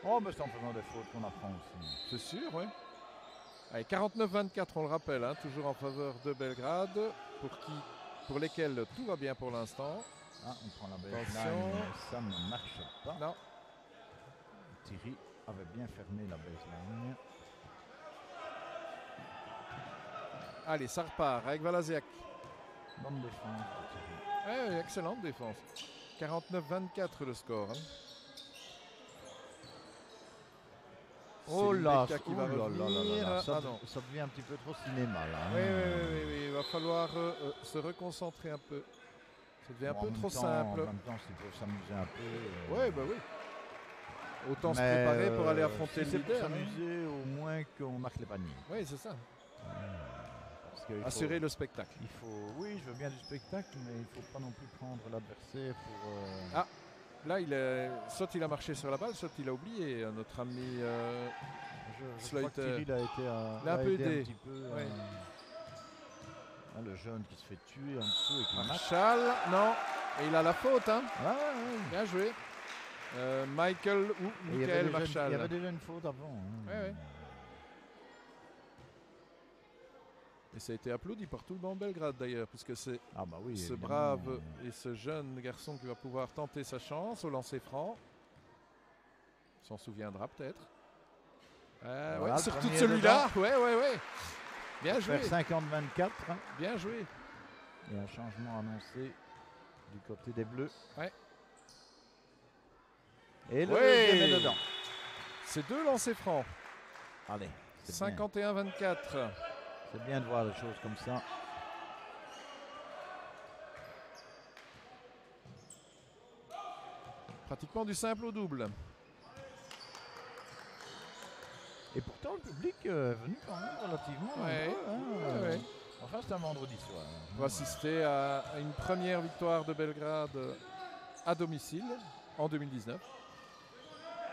Oh, mais c'est en faisant des fautes qu'on apprend aussi. C'est sûr, oui. Allez, 49-24, on le rappelle, hein, toujours en faveur de Belgrade, pour lesquels tout va bien pour l'instant. Ah, on prend la Attention. baseline, mais ça ne marche pas. Non. Thierry avait bien fermé la baseline. Allez, ça repart avec Walaziak. Bonne défense de Thierry. Ouais, excellente défense. 49-24 le score. Hein. Oh C'est là, Leka qui va oh là là là revenir. là là, ça, Ah non. ça devient un petit peu trop cinéma là. hein. Oui, il va falloir se reconcentrer un peu. Ça devient un Bon, peu en trop même temps- simple. En même temps, s'ils peuvent s'amuser un peu. Oui, bah oui. Autant se Mais, préparer pour aller affronter si le c'est pour leader. hein. s'amuser, au moins qu'on marque les paniers. Oui, c'est ça. Parce qu'il Assurer faut, le spectacle. il faut, oui, je veux bien du spectacle, mais il ne faut pas non plus prendre l'adversaire pour. Ah, Là, soit il a marché sur la balle, soit il a oublié notre ami. je crois que Slaughter. Thierry a été, Il a un a peu aidé aidé. un petit peu. Ouais. Le jeune qui se fait tuer en dessous et qui marque. Marshall, non. Et il a la faute, hein. Ouais. Bien joué. Michael ou Et il y avait Michael déjà- Marshall. Il y avait déjà une faute avant. hein. Ouais. Et ça a été applaudi par tout le banc de Belgrade d'ailleurs, puisque c'est Ah bah oui. ce évidemment. brave et ce jeune garçon qui va pouvoir tenter sa chance au lancer franc. Il s'en souviendra peut-être. Voilà, Ouais, le surtout de premier celui-là. Ouais. Bien joué. Faire 50-24. hein. Bien joué. Il y a un changement annoncé du côté des Bleus. Ouais. Et le Ouais. deuxième est dedans. C'est 2 lancers francs. Allez, c'est bien. 51-24. C'est bien de voir les choses comme ça. Pratiquement du simple au double. Et pourtant, le public est venu quand même relativement Ouais. nombreux, hein. Ouais. Enfin, c'est un vendredi soir. On va assister à une première victoire de Belgrade à domicile en 2019.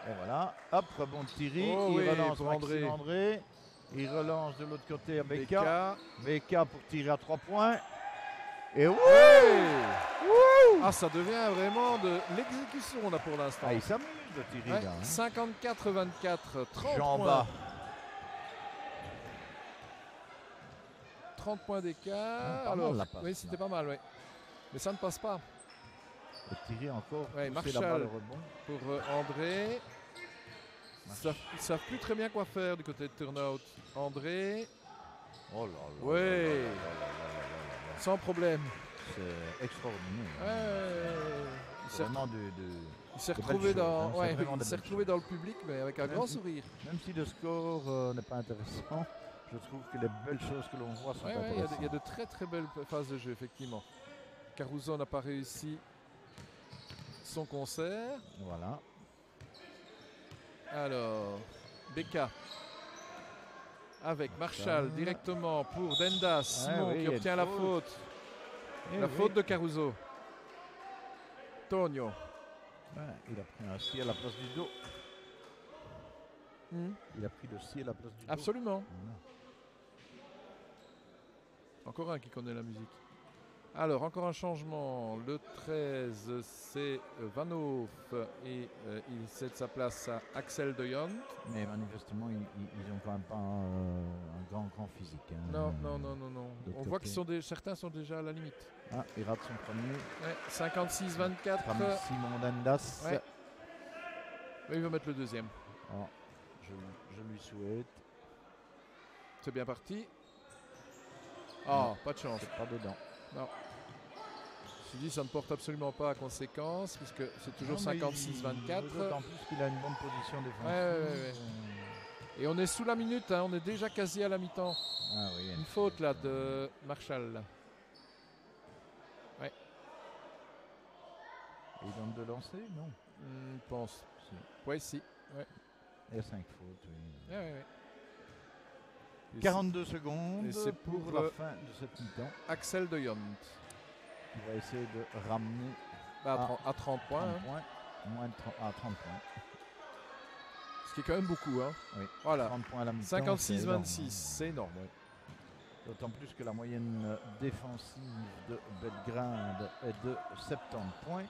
Et voilà, hop, rebond de Thierry. Oh il oui, relance pour Maxime André. André. Il relance de l'autre côté à Beka. Beka. Beka pour tirer à 3 points. Et wouh! Ouais. Ah, ça devient vraiment de l'exécution là pour l'instant. Ah, il s'amuse. de Thierry Ouais, là. Hein. 54-24, 30 Jean points. bas. 30 points d'écart. Ah, pas Alors, mal, la passe, oui, là. c'était pas mal, oui. Mais ça ne passe pas Et Thierry encore. Ouais, pousser la Marshall. balle au rebond. pour André. Ils ne savent plus très bien quoi faire du côté de Turnout. André, Oh là là. Ouais. là là là là là là là. sans problème. C'est extraordinaire. Ouais, il s'est Vraiment retrouvé belles dans, choses, hein. ouais, C'est vraiment il des s'est belles retrouvé dans le public, mais avec un Même grand si- sourire. Même si le score n'est pas intéressant, je trouve que les belles choses que l'on voit sont Ouais, il intéressantes. y a de très très belles phases de jeu, effectivement. Caruso n'a pas réussi son concert. Voilà. Alors, Becca avec Marshall directement pour Dendas. Simon oui, qui il y a obtient une la faute. faute. Eh La oui. faute de Caruso. Tonio. Ouais, il a pris un si à la place du dos. Il a pris le si à la place du dos. Absolument. Voilà. Encore un qui connaît la musique. Alors, encore un changement. Le 13, c'est Vanhoff et il cède sa place à Axel de Jong. Mais manifestement, ils ont quand même pas un grand physique. Hein. Non. de On voit côté. que certains sont déjà à la limite. Ah, il rate son premier. Ouais, 56-24. Comme Simon Dendas. Ouais. Il va mettre le deuxième. Ah, je lui souhaite. C'est bien parti. Ah, pas de chance. C'est pas dedans. Non. Je me dis, ça ne porte absolument pas à conséquence, puisque c'est toujours Non, mais 56-24. D'autant plus qu'il a une bonne position défensive. Ouais. Et on est sous la minute, hein, on est déjà quasi à la mi-temps. Ah oui, Une faute là de Marshall. Là. Ouais. Il donne de lancer, non? Je pense. Si. Ouais, si. Ouais. Il y a 5 fautes, oui. Ouais. Et 42 secondes et c'est pour pour, la fin de cette mi-temps. c'est Axel de Jong. Il va essayer de ramener À 30 points. 30 hein. points. Moins de 30, à 30 points. Ce qui est quand même beaucoup. Hein. Oui. Voilà. 30 points à la mi-temps. 56-26. C'est énorme. Ouais. D'autant plus que la moyenne défensive de Belgrade est de 70 points.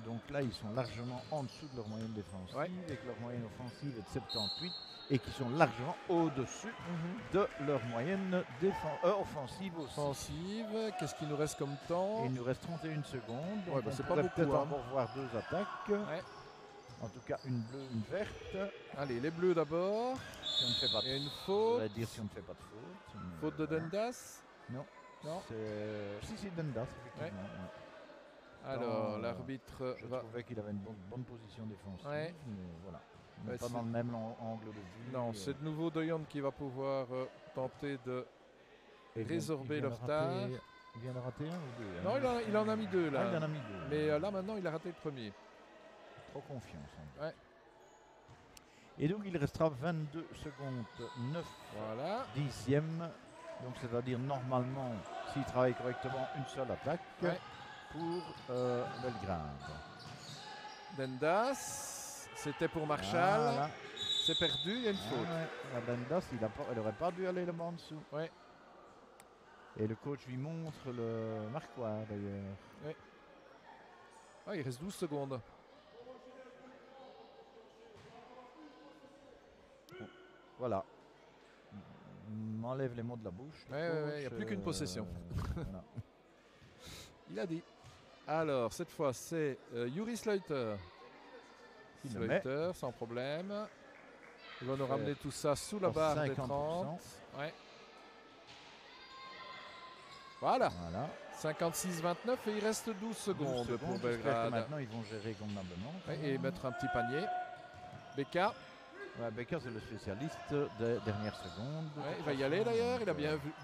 Donc là, ils sont largement en dessous de leur moyenne défensive et que leur moyenne offensive est de 78 et qui sont largement au-dessus de leur moyenne offensive aussi. Offensive, qu'est-ce qu'il nous reste comme temps? Et il nous reste 31 secondes. Donc Ouais, bah, on c'est pas pourrait beaucoup, peut-être hein. encore voir 2 attaques. Ouais. En tout cas, une bleue, une verte. Allez, les bleus d'abord. Si on ne fait pas Il y a de une faute. faute. Je vais dire si on ne fait pas de faute. mais Faute de voilà. Dendas. Non. Non. Si, Dendas, effectivement. Ouais. Alors, Dans- l'arbitre Je va. trouvais qu'il avait une bonne position défensive. Ouais. Mais voilà. Mais Ouais, pas c'est- dans le même angle de vue. Non, c'est de nouveau De Jong qui va pouvoir tenter de. Et résorber il vient le de retard. rater- Il vient de rater un ou deux. hein. Non, il en a mis deux là. Ah, il en a mis deux. Mais là maintenant, il a raté le premier. Trop confiance. hein. Ouais. Et donc il restera 22 secondes 9 Voilà. dixièmes. Donc c'est-à-dire normalement, s'il travaille correctement, une seule attaque Ouais. pour Belgrade. Dendas. C'était pour Marshall. Voilà. C'est perdu, il y a une Ah faute. ouais, la Bendas, il n'aurait pas dû aller le banc en dessous. Ouais. Et le coach lui montre le marquoir d'ailleurs. Ah, il reste 12 secondes. Voilà. M'enlève les mots de la bouche. le Ouais, il n'y a coach, plus qu'une possession. voilà. Il a dit. Alors, cette fois, c'est Yuri Sleuter. Il le met. Sleuter, sans problème. Il va nous Fait ramener tout ça sous la pour barre des 50%. 30. Ouais. Voilà. Voilà. 56-29 et il reste 12 secondes, 12 pour secondes. J'espère que Belgrade. maintenant ils vont gérer convenablement. Ouais, et mettre un petit panier. Becca, Ouais, Becker c'est le spécialiste des dernières secondes. ouais, il va y aller d'ailleurs. Il a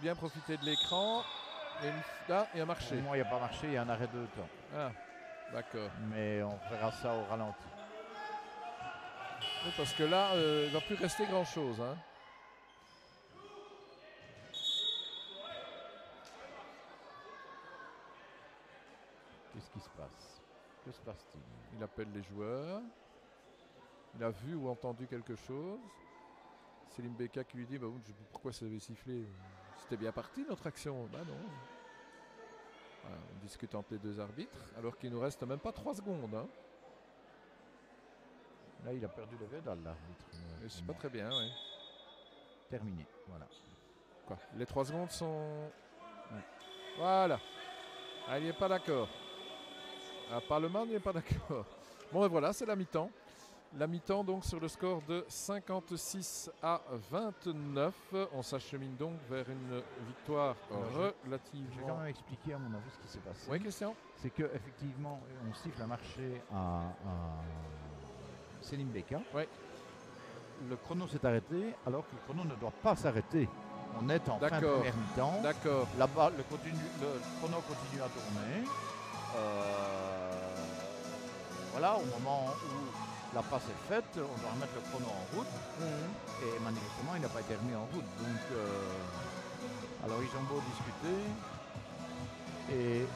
bien profité de l'écran. Et là, il a marché. Pour moi, il n'y a pas marché, il y a un arrêt de temps. Ah, d'accord. Mais on verra ça au ralenti. Oui, parce que là, il ne va plus rester grand-chose. Hein. Qu'est-ce qui se passe? Que se passe-t-il? Il appelle les joueurs. Il a vu ou entendu quelque chose. Selim Beka qui lui dit bah, pourquoi ça avait sifflé? C'était bien parti notre action. Bah non. Voilà, on discute entre les deux arbitres alors qu'il nous reste même pas 3 secondes. Hein. Là, il a perdu le pédale, l'arbitre. Et c'est pas très bien, oui. Terminé, voilà. Quoi, les 3 secondes sont... Ouais. Voilà. Ah, il n'est pas d'accord. Ah, Parlement n'est pas d'accord. Bon, et voilà, c'est la mi-temps. La mi-temps, donc, sur le score de 56 à 29. On s'achemine donc vers une victoire Alors, relativement... Je vais quand même expliquer, à mon avis, ce qui s'est passé. Oui, Christian? C'est qu'effectivement, on siffle un marché à Selim Beka. Oui. Le chrono s'est arrêté, alors que le chrono ne doit pas s'arrêter. On est en fin de D'accord. première mi-temps. D'accord. Là-bas, le chrono continue à tourner. Voilà, au moment où la passe est faite, on doit remettre le chrono en route. Et manifestement, il n'a pas été remis en route. Donc, alors ils ont beau discuter. Et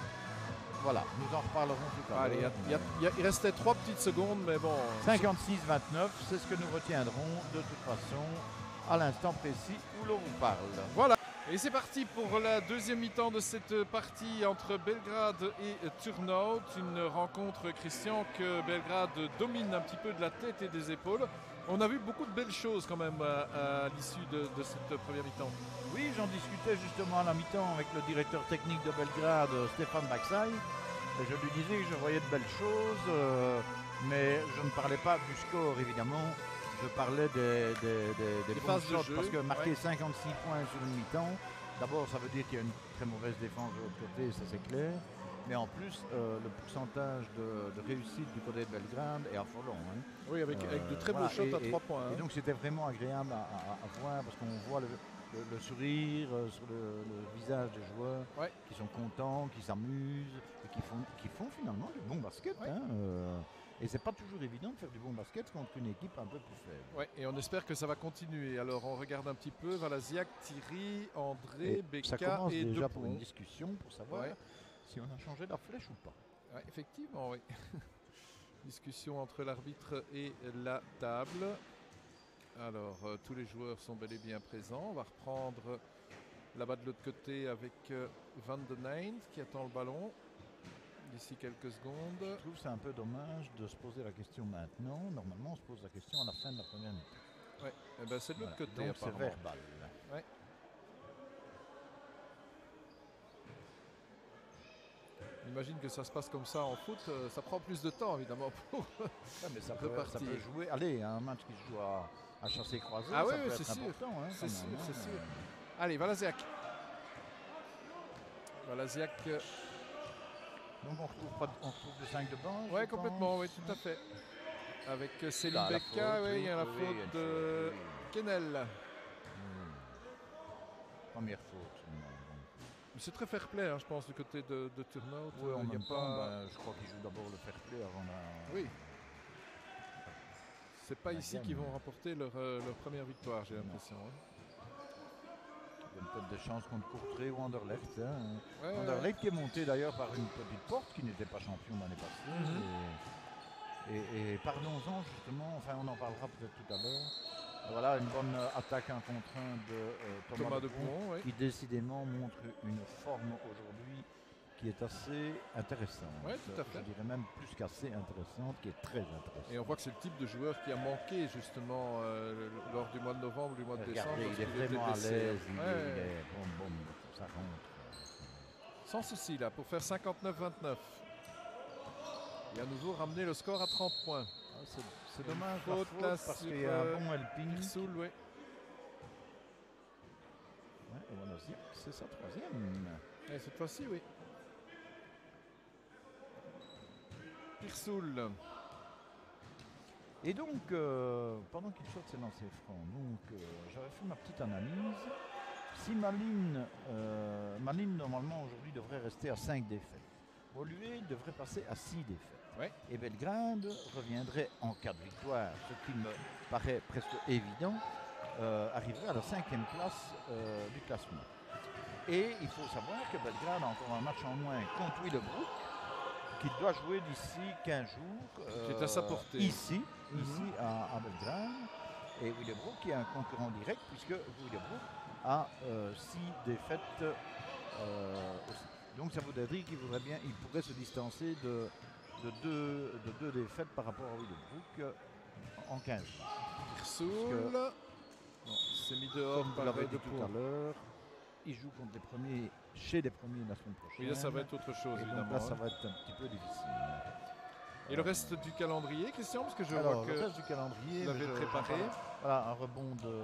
voilà, nous en reparlerons tout à Allez, l'heure. il restait 3 petites secondes, mais bon... 56-29, c'est ce que nous retiendrons de toute façon à l'instant précis où l'on vous parle. Voilà. Et c'est parti pour la deuxième mi-temps de cette partie entre Belgrade et Turnhout. Une rencontre, Christian, que Belgrade domine un petit peu de la tête et des épaules. On a vu beaucoup de belles choses quand même à l'issue de cette première mi-temps. Oui, j'en discutais justement à la mi-temps avec le directeur technique de Belgrade, Stéphane Baxaï. Et je lui disais que je voyais de belles choses, mais je ne parlais pas du score évidemment. Je parlais des phases de shots, jeu, parce que marquer ouais. 56 points sur une mi-temps, d'abord ça veut dire qu'il y a une très mauvaise défense de l'autre côté, ça c'est clair. Mais en plus, le pourcentage de réussite du côté de Belgrade est affolant. Hein. Oui, avec de très beaux voilà, shots à 3 points. Et donc c'était vraiment agréable à voir, parce qu'on voit le sourire sur le visage des joueurs, ouais. qui sont contents, qui s'amusent, et qui font finalement du bon basket. Ouais. Hein, et c'est pas toujours évident de faire du bon basket contre une équipe un peu plus faible. Ouais, et on espère que ça va continuer. Alors on regarde un petit peu Valasiak, Thierry, André, Beka ça commence et déjà Depont. pour une discussion pour savoir Ouais. si on a changé la flèche ou pas. Ouais, effectivement, oui. Discussion entre l'arbitre et la table. Alors tous les joueurs sont bel et bien présents. On va reprendre là-bas de l'autre côté avec Van den Eynd qui attend le ballon. D'ici quelques secondes. Je trouve que c'est un peu dommage de se poser la question maintenant. Normalement, on se pose la question à la fin de la première mi-temps. Ouais, eh ben, c'est de l'autre côté. Donc c'est apparemment. verbal. Ouais. J'imagine que ça se passe comme ça en foot. Ça prend plus de temps, évidemment, pour mais ça repartir. peut jouer. Allez, un match qui se joue à chassé croisé, ah ça oui, peut c'est être sûr. important. Hein, c'est sûr, même, c'est sûr. Allez, Valasiak. Valasiak. Donc on retrouve le 5 de banc. Oui, complètement, oui, tout à fait. Avec Selim Là, la Beka, faute, oui, il y a la oui, faute il y a une de faute, oui. Kenel. Première faute. Mais c'est très fair play, hein, je pense, du côté de Turnhout. Oui, en il y a même temps, pas... je crois qu'ils jouent d'abord le fair play avant la... Oui. C'est pas La ici gagne. qu'ils vont remporter leur première victoire, j'ai l'impression. Hein. Il y a peut-être des chances contre Courtrai ou Anderlecht. Hein. Ouais, Anderlecht qui est monté d'ailleurs par une petite porte qui n'était pas champion l'année passée. Et parlons-en justement, enfin on en parlera peut-être tout à l'heure. Voilà une bonne attaque 1 contre 1 de Thomas Depont, oui. qui décidément montre une forme aujourd'hui qui est assez intéressante. Oui, tout à fait. Je dirais même plus qu'assez intéressante, qui est très intéressante. Et on voit que c'est le type de joueur qui a manqué justement lors du mois de novembre, du mois de décembre. Regardez, il est vraiment à l'aise, il est bon, ça rentre. Sans souci là, pour faire 59-29. Et à nouveau ramener le score à 30 points. C'est dommage, faute là, là parce sur qu'il y a un bon helping. Pirsoul, oui. Ouais, et voilà aussi, c'est sa troisième. Et cette fois-ci, oui. Pirsoul. Et donc, pendant qu'il sortent ses lancers francs, j'avais fait ma petite analyse. Si Malines, normalement aujourd'hui devrait rester à 5 défaites. Woluwe devrait passer à 6 défaites. Ouais. Et Belgrade reviendrait en cas de victoire, ce qui me paraît presque évident, arriverait à la 5e place du classement. Et il faut savoir que Belgrade a encore un match en moins contre Willebroek, qu'il doit jouer d'ici 15 jours. Qui est à sa portée. Ici à Belgrade. Et Willebroek qui est un concurrent direct, puisque Willebroek a 6 défaites aussi. Donc ça voudrait dire qu'il pourrait se distancer de deux défaites par rapport à Willebroek. en 15. Pirsoul. Non, c'est mis dehors Comme vous par l'avez deux dit tout points. à l'heure, il joue contre les premiers, chez les premiers la semaine prochaine. Oui, là, ça va être autre chose, Et évidemment. donc là, ça va être un petit peu difficile. Et le reste du calendrier, Christian, parce que je Alors, vois que le reste du calendrier, vous l'avez préparé. Voilà, un rebond de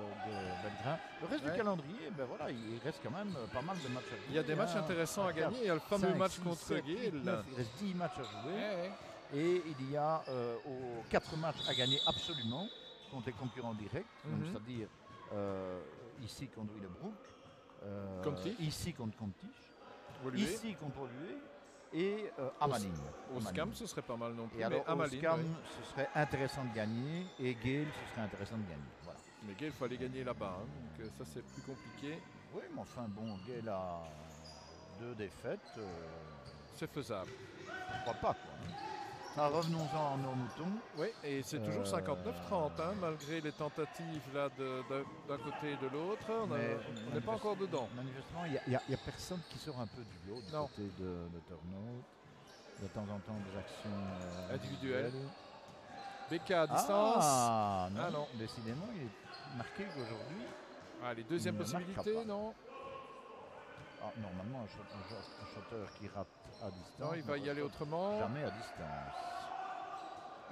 Belgrade. Le reste Ouais. du calendrier, ben voilà, il reste quand même pas mal de matchs à jouer. il y a des matchs intéressants à gagner. Il y a le fameux 5, match 6, contre 7, 8, Gale. 9, il reste 10 matchs à jouer. Ouais. Et il y a 4 matchs à gagner absolument contre les concurrents directs. Donc, Mhm. c'est-à-dire ici contre Willebroek, Contiche. ici contre Contiche, Woluwe. ici contre Woluwe et à Malines. Au Scam, ce serait pas mal non plus. Et alors, mais à au Malines, Scam, ouais. ce serait intéressant de gagner, et Gale, ce serait intéressant de gagner. Voilà. Mais Gale, il faut aller gagner là-bas. Hein, donc ça, c'est plus compliqué. Oui, mais enfin, bon, Gale a 2 défaites, C'est faisable. pourquoi pas, quoi. Alors, revenons-en à nos moutons. Oui, et c'est toujours 59-30, hein, malgré les tentatives là d'un côté et de l'autre. On Mais n'est pas encore dedans. Manifestement, il n'y a personne qui sort un peu du lot du Non. côté de Turnhout. De temps en temps, des actions Individuelles. BK à distance. Ah non, Ah non. Décidément, il est marqué qu'aujourd'hui. Allez, deuxième Il ne marquera possibilité, pas. non? Normalement, un shooter qui rate à distance. Non, il va ne y aller rate autrement. jamais à distance.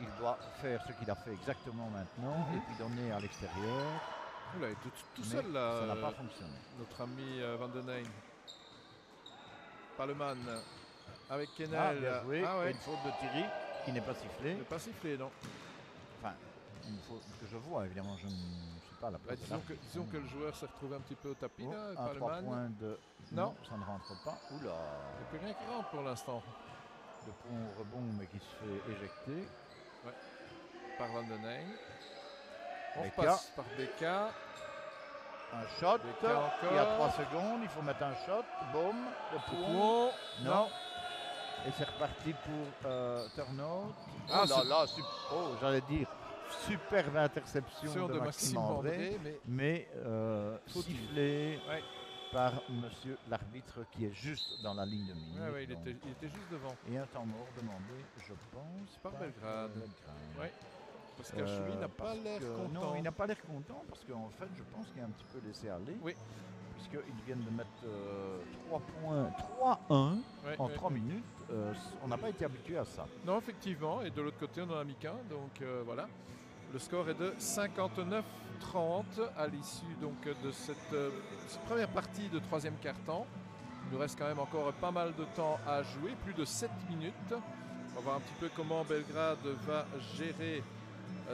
Il doit faire ce qu'il a fait exactement maintenant et puis donner à l'extérieur. Oula, il est tout Mais seul là, ça n'a pas fonctionné. notre ami Van den Heijn. Paleman avec Ah, Kennel. bien joué. Ah ouais, Une faute de Thierry qui n'est pas sifflée. il n'est pas sifflé, non. Enfin, une faute que je vois, évidemment, je ne suis pas à la Bah, place. disons que le joueur s'est retrouvé un petit peu au tapis, Oh, là, à 3 Paleman. points de. Non. Ça ne rentre pas. Oula. Il n'y a plus rien qui rentre pour l'instant Le pont rebond, mais qui se fait éjecter. par Van den Heijn. On BK. repasse par BK. Un shot. BK Il y a encore. 3 secondes. Il faut mettre un shot. Boum. Le pont. Pouon. Non. Et c'est reparti pour Turnhout. Ah, Oh là là, j'allais dire superbe interception Sur de Maxime André, mais Faute. sifflé Ouais. par monsieur l'arbitre qui est juste dans la ligne de mire. Ouais, il donc. était juste devant. Et un temps mort demandé, je pense, Par Belgrade. Belgrade. Ouais. Parce qu'Achuli n'a pas Parce l'air que- content. Non, il n'a pas l'air content parce qu'en fait, je pense qu'il a un petit peu laissé aller. Oui. Puisqu'ils viennent de mettre 3 points, 3-1 Ouais, en ouais. 3 minutes. On n'a pas été habitué à ça. Non, effectivement. Et de l'autre côté, on en a mis qu'un. Donc voilà. Le score est de 59-30 à l'issue donc de cette première partie de troisième quart-temps. Il nous reste quand même encore pas mal de temps à jouer, plus de 7 minutes. On va voir un petit peu comment Belgrade va gérer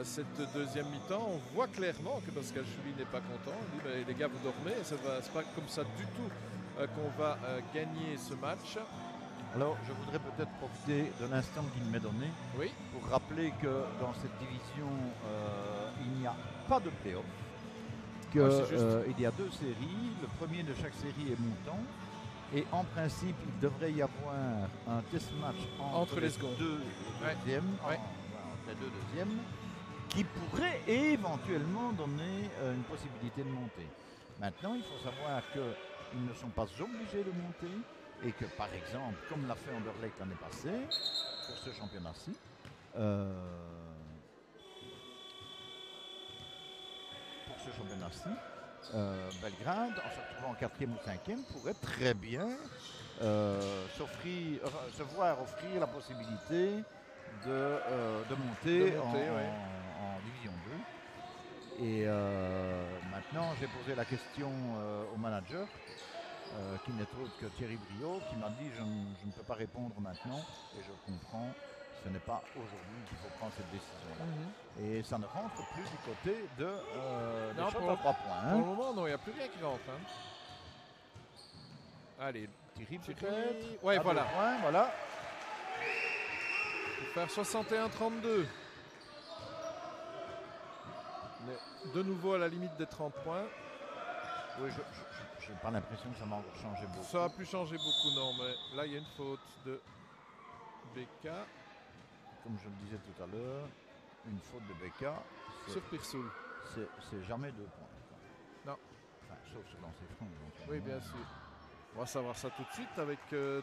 cette deuxième mi-temps. On voit clairement que Pascal-Chouli n'est pas content. Il dit bah, les gars, vous dormez. C'est pas comme ça du tout qu'on va gagner ce match. Alors, je voudrais peut-être profiter de l'instant qu'il m'est donné Oui, pour rappeler que dans cette division, il n'y a pas de play-off. c'est juste. Il y a 2 séries. Le premier de chaque série est montant. Et en principe, il devrait y avoir un test match Entre les secondes. 2 Ouais. deuxièmes, Ouais. entre les 2 deuxièmes, qui pourrait éventuellement donner une possibilité de monter. Maintenant, il faut savoir qu'ils ne sont pas obligés de monter et que, par exemple, comme l'a fait Anderlecht l'année passée, pour ce championnat-ci, Belgrade, en se retrouvant en 4e ou 5e, pourrait très bien se voir offrir la possibilité de monter, De monter, en Division 2. Et maintenant, j'ai posé la question au manager, qui n'est autre que Thierry Briot, qui m'a dit je ne peux pas répondre maintenant, et je comprends. Ce n'est pas aujourd'hui qu'il faut prendre cette décision-là. Et ça ne rentre plus du côté des Non, shots pour- à 3 points. Pour le moment, non, il n'y a plus rien qui rentre. Hein. Allez, Thierry Thierry. peut-être. Ouais, À voilà. 2 points, voilà. Pour faire 61-32. On est de nouveau à la limite des 30 points. Oui, je n'ai pas l'impression que ça m'a encore changé beaucoup. Ça a pu changer beaucoup, non, mais là, il y a une faute de BK Comme je le disais tout à l'heure, une faute de Becca, sur Pirsoul. c'est jamais 2 points. Quoi. Non. Enfin, sauf sur lancer franc. Oui, bien sûr. On va savoir ça tout de suite avec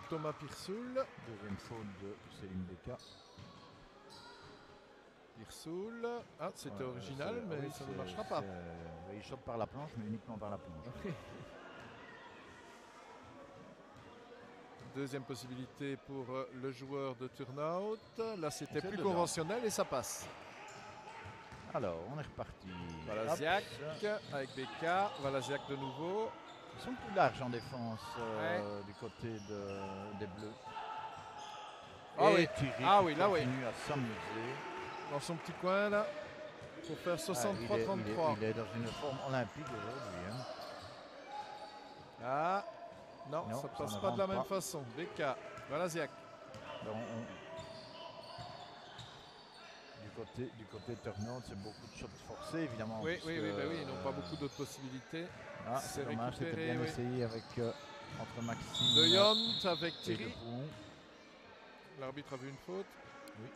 Thomas Pirsoul. Deuxième faute de Céline Becca. Irsoul. Ah, c'était original, c'est- mais oui, ça ne c'est- marchera pas. Il saute par la planche, mais uniquement par la planche. Deuxième possibilité pour le joueur de Turnout. Là, c'était C'est plus dedans. conventionnel et ça passe. Alors, on est reparti. Valaziak Hop, avec BK. Valaziak de nouveau. ils sont plus larges en défense du côté des Bleus. Ah Et oui. Thierry Ah qui oui, là, oui. continue à s'amuser. Dans son petit coin, là. Pour faire 63-33. Il est dans une forme olympique aujourd'hui. Hein. Ah, non, Non, ça ça passe ne pas de la rentre même pas. façon. BK. Valaziak. Alors, du côté de Turnout, c'est beaucoup de shots forcés, évidemment. Oui, parce oui, que, oui, bah oui, ils n'ont pas beaucoup d'autres possibilités. Ah, C'est c'est dommage, c'était récupéré, bien oui. essayé avec, entre Maxime De Yont avec et Thierry. De Pouhon. L'arbitre a vu une faute. Oui.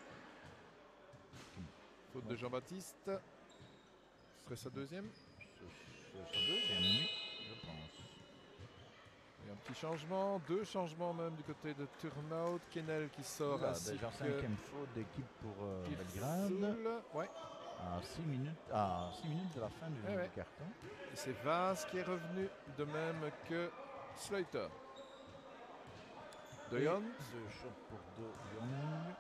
Faute de Ouais. Jean-Baptiste. Ce serait sa deuxième. C'est sa deuxième, oui, je pense. Et un petit changement, 2 changements même du côté de Turnout. Kennel qui sort Voilà, ainsi déjà que cinquième faute d'équipe pour Belgrade. Irsoul. Ouais. À 6 minutes de la fin du Ouais. carton. Et c'est Vaz qui est revenu, de même que Slater. De Et Jong. 2 shots pour De Jong.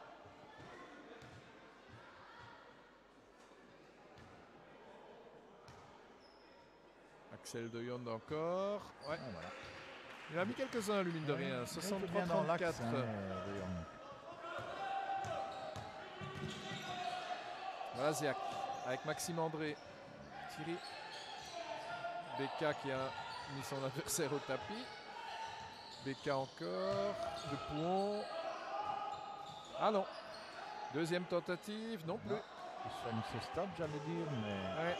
Axel De Jong encore. Ouais. Ah, voilà. Il a mis quelques-uns, lui, mine de Ouais, rien. il était bien dans l'axe, 63-34. hein, De Jong. Valaziak avec Maxime André. Thierry. BK qui a mis son adversaire au tapis. BK encore. De Pouhon. Ah non. Deuxième tentative, non plus. Non. Il soigne ses stats, j'allais dire, mais Ouais.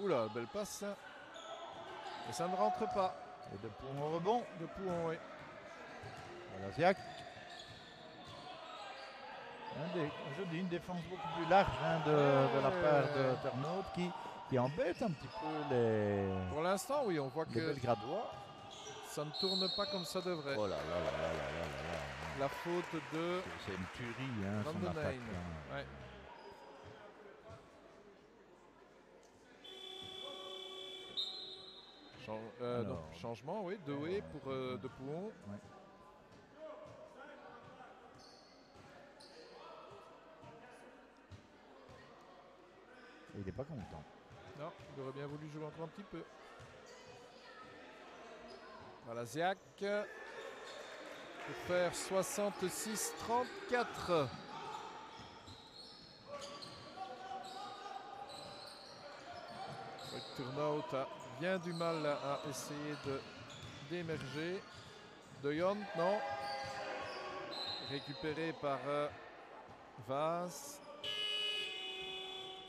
Oula, belle passe. Et ça ne rentre pas. et De Pouhon au rebond. De Pouhon, oui. Valaziak. Je dis une défense beaucoup plus large de la part de Turnout qui embête un petit peu les Pour l'instant, oui, on voit que Belgradois. ça ne tourne pas comme ça devrait. Oh là là là là là là là là. La faute de... C'est une tuerie, hein, Van son den attaque. Heijn. Hein. Ouais. Alors. Donc, changement, oui. Doué pour De Pouhon. Ouais. Et il n'est pas content. Non, il aurait bien voulu jouer encore un petit peu. Valaziak pour faire 66-34. Turnout a bien du mal à essayer d'émerger. De Jong, non. Récupéré par Vaz.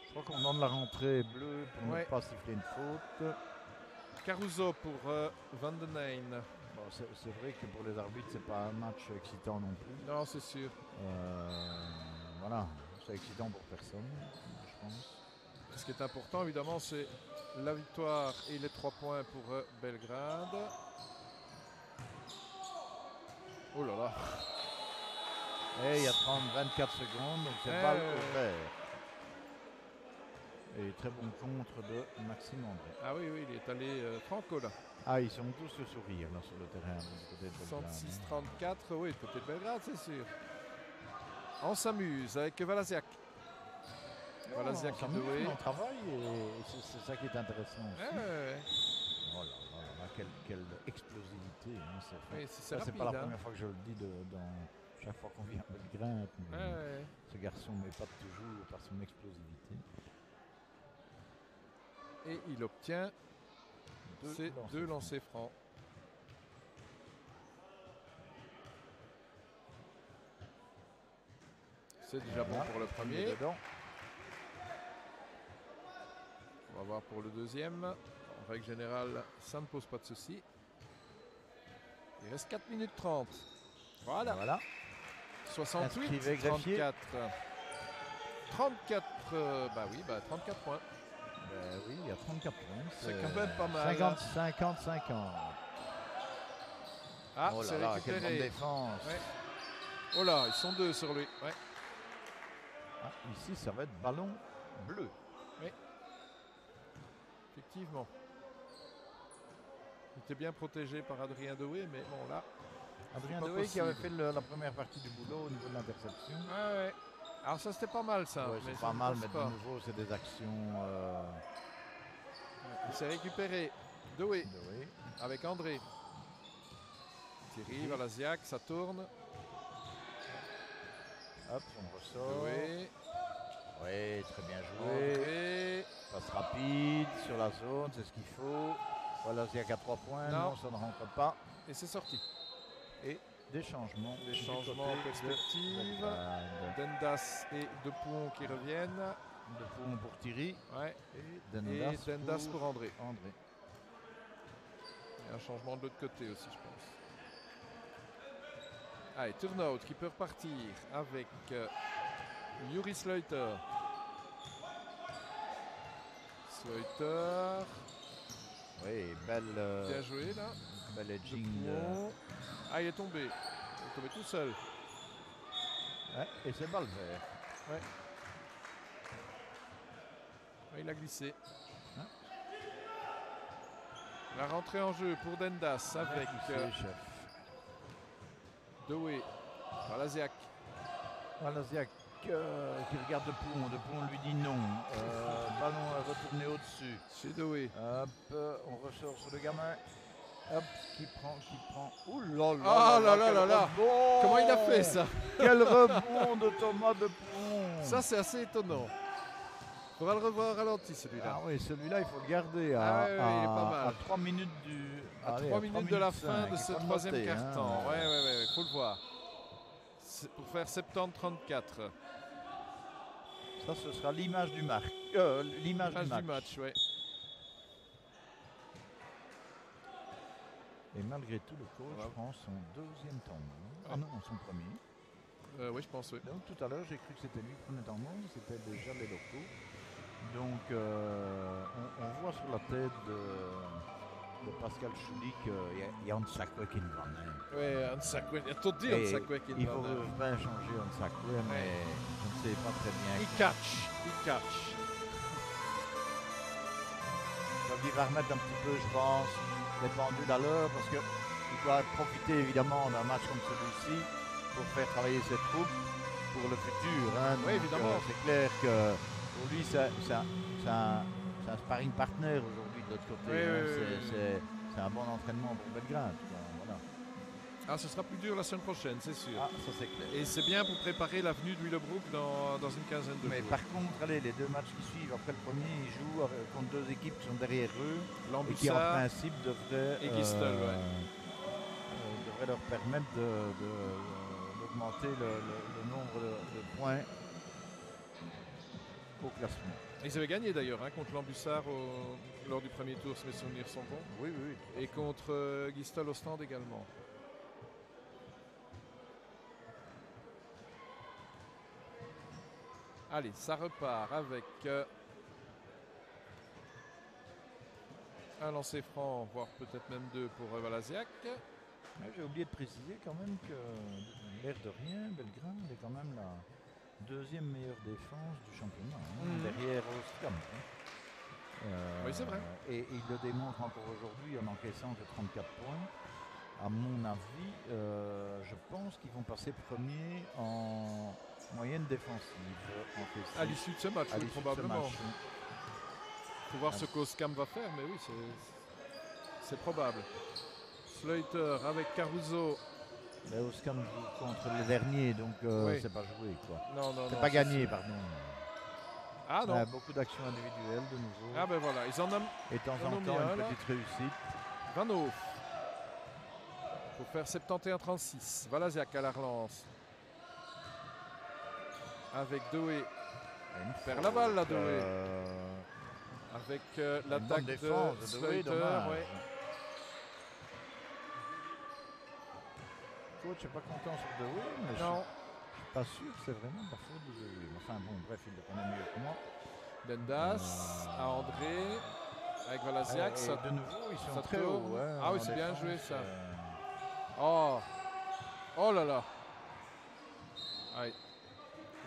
Je crois qu'on demande la rentrée bleue pour Ouais. ne pas siffler une faute. Caruso pour Van den Heijn. Bon, c'est vrai que pour les arbitres, c'est pas un match excitant non plus. Non, c'est sûr. Voilà, c'est excitant pour personne, je pense. Ce qui est important, évidemment, c'est la victoire et les 3 points pour Belgrade. Oh là là. Et il y a 24 secondes, donc c'est Eh balle ouais. au vert. Et très bon contre de Maxime André. Ah oui, oui, il est allé franco là. Ah, ils sont tous le sourire là sur le terrain du côté de Belgrade. 66-34, oui, côté de Belgrade, c'est sûr. On s'amuse avec Valaziak. Valaziak qui doué. On travaille et c'est ça qui est intéressant aussi. Ouais. Oh là là là, quelle explosivité. Hein, Oui, c'est ça, c'est rapide. pas la hein. première fois que je le dis chaque fois qu'on vient à Belgrade. Mais Ouais. ce garçon m'épate toujours par son explosivité. Et il obtient ses 2 lancers francs. C'est déjà bon pour le premier. Dedans. On va voir pour le deuxième. En règle générale, ça ne pose pas de souci. Il reste 4 minutes 30. Voilà. 68, Inscrivez, greffier. 34. 34, 34 points. Ben oui, il y a 34 points. C'est quand même pas mal. 50-50. Ah, Oh c'est là là, quelle bonne récupéré. défense. Ouais. Oh là, ils sont 2 sur lui. Ouais. Ah, ici, ça va être ballon bleu. Effectivement. Il était bien protégé par Adrien Doué, mais bon là. Adrien pas Doué qui avait fait possible. la première partie du boulot au niveau de l'interception. Ouais. Alors ça c'était pas mal ça. Ouais, mais c'est ça pas ne mal, passe mais pas. de nouveau, c'est des actions Il s'est récupéré. Doué Doué. avec André. Thierry, Valasiak, ça tourne. Hop, on ressort. Doué, Oui, très bien joué. André. Passe rapide sur la zone, c'est ce qu'il faut. Voilà, il y a 3 points. Non. Non, ça ne rentre pas. Et c'est sorti. Et des changements. Des du changements côté en perspective. de Dendas et Depont qui reviennent. Depont pour Thierry. Ouais. Et Et Dendas, Dendas pour André. André. Et un changement de l'autre côté aussi, je pense. Allez, turnout qui peut repartir avec Yuri Sleuter. Sleuter. Oui, belle, Bien joué là. belle edging. Depont. Ah, il est tombé. Il est tombé tout seul. Ouais, et c'est balle vert. Ouais, il a glissé. Hein? La rentrée en jeu pour Dendas avec Chef. Doué, Valasiak. Valasiak qui regarde Depont. Depont lui dit non. Ballon retourné au-dessus. Chez Doué. Hop, on ressort sur le gamin. Hop, qui prend. Ouh là là. Ah là là quel là là. rebond. Comment il a fait ça? Quel rebond de Thomas Depont. Ça c'est assez étonnant. On va le revoir ralenti celui-là. Ah oui, celui-là, il faut le garder Ah oui, il est pas mal. à 3 minutes du. À allez, 3 minutes de la fin 5, de ce il faut le troisième noter, quart-temps. hein. Ouais, faut le voir. C'est pour faire 70-34. Ça, ce sera l'image du match. L'image du match. Ouais. Et malgré tout, le coach Voilà. prend son deuxième temps mort. Ah Ouais. non, son premier. Oui, je pense, oui. Donc tout à l'heure, j'ai cru que c'était lui qui prenait temps mort, mais c'était déjà les locaux. Donc on voit sur la tête de Pascal Chouli qu'il y a Onsakwe qui ne va même. Oui, Onsakwe. Il y a tout dit Et Onsakwe qui il ne faut va même. bien changer Onsakwe, mais je ne sais pas très bien. Il catch. Donc il va remettre un petit peu, je pense, les pendules à l'heure, parce qu'il doit profiter évidemment d'un match comme celui-ci pour faire travailler cette troupe pour le futur. Hein. Oui, Donc, évidemment. c'est clair que pour lui, c'est un sparring partner aujourd'hui de l'autre côté. Oui, hein. oui. C'est un bon entraînement pour Belgrade. Quoi. Voilà. Ah, ce sera plus dur la semaine prochaine, c'est sûr. Ah, ça c'est clair. Et c'est bien pour préparer l'avenue de Willebroek dans une quinzaine de Mais jours. par contre, allez, les deux matchs qui suivent, après le premier, ils jouent contre deux équipes qui sont derrière eux et qui en Lambussa principe devraient, et Gistel, devraient leur permettre d'augmenter le nombre de points au classement. Ils avaient gagné d'ailleurs contre Lambussard lors du premier tour, si mes souvenirs sont bons. Oui. Et contre Gistel au stand également. Allez, ça repart avec un lancer franc, voire peut-être même deux pour Valasiak. J'ai oublié de préciser quand même que, l'air de rien, Belgrade est quand même la deuxième meilleure défense du championnat, derrière Ostrom. Oui, c'est vrai. Et il le démontre encore aujourd'hui en encaissant que 34 points. À mon avis, je pense qu'ils vont passer premier en moyenne défensive. À l'issue de ce match, oui, probablement. Il faut voir ce qu'Oskam va faire, mais oui, c'est probable. Sleuter avec Caruso. Mais Oskam joue contre le dernier, donc Oui. c'est pas joué. Non, C'est pas gagné, pardon. Ah non. Beaucoup d'actions individuelles de nouveau. Ah ben voilà, ils en ont Et de temps en en ont temps, mis un, une là. petite réussite. Vanhof. Pour faire 71-36. Valasiak à la relance. Avec Doué. Vers la balle, là, Doué. Avec l'attaque de Sleuter. Ouais. Coach n'est pas content sur Doué, mais je Non. suis pas sûr que c'est vraiment la faute de Doué. Enfin bon, bref, il le connaît mieux que moi. Dendas à André. Avec Valasiak. Et Ça, de nouveau, ils sont ça très tourne. hauts. Hein, Ah oui, en c'est bien défense, joué, ça. Oh là là. Allez.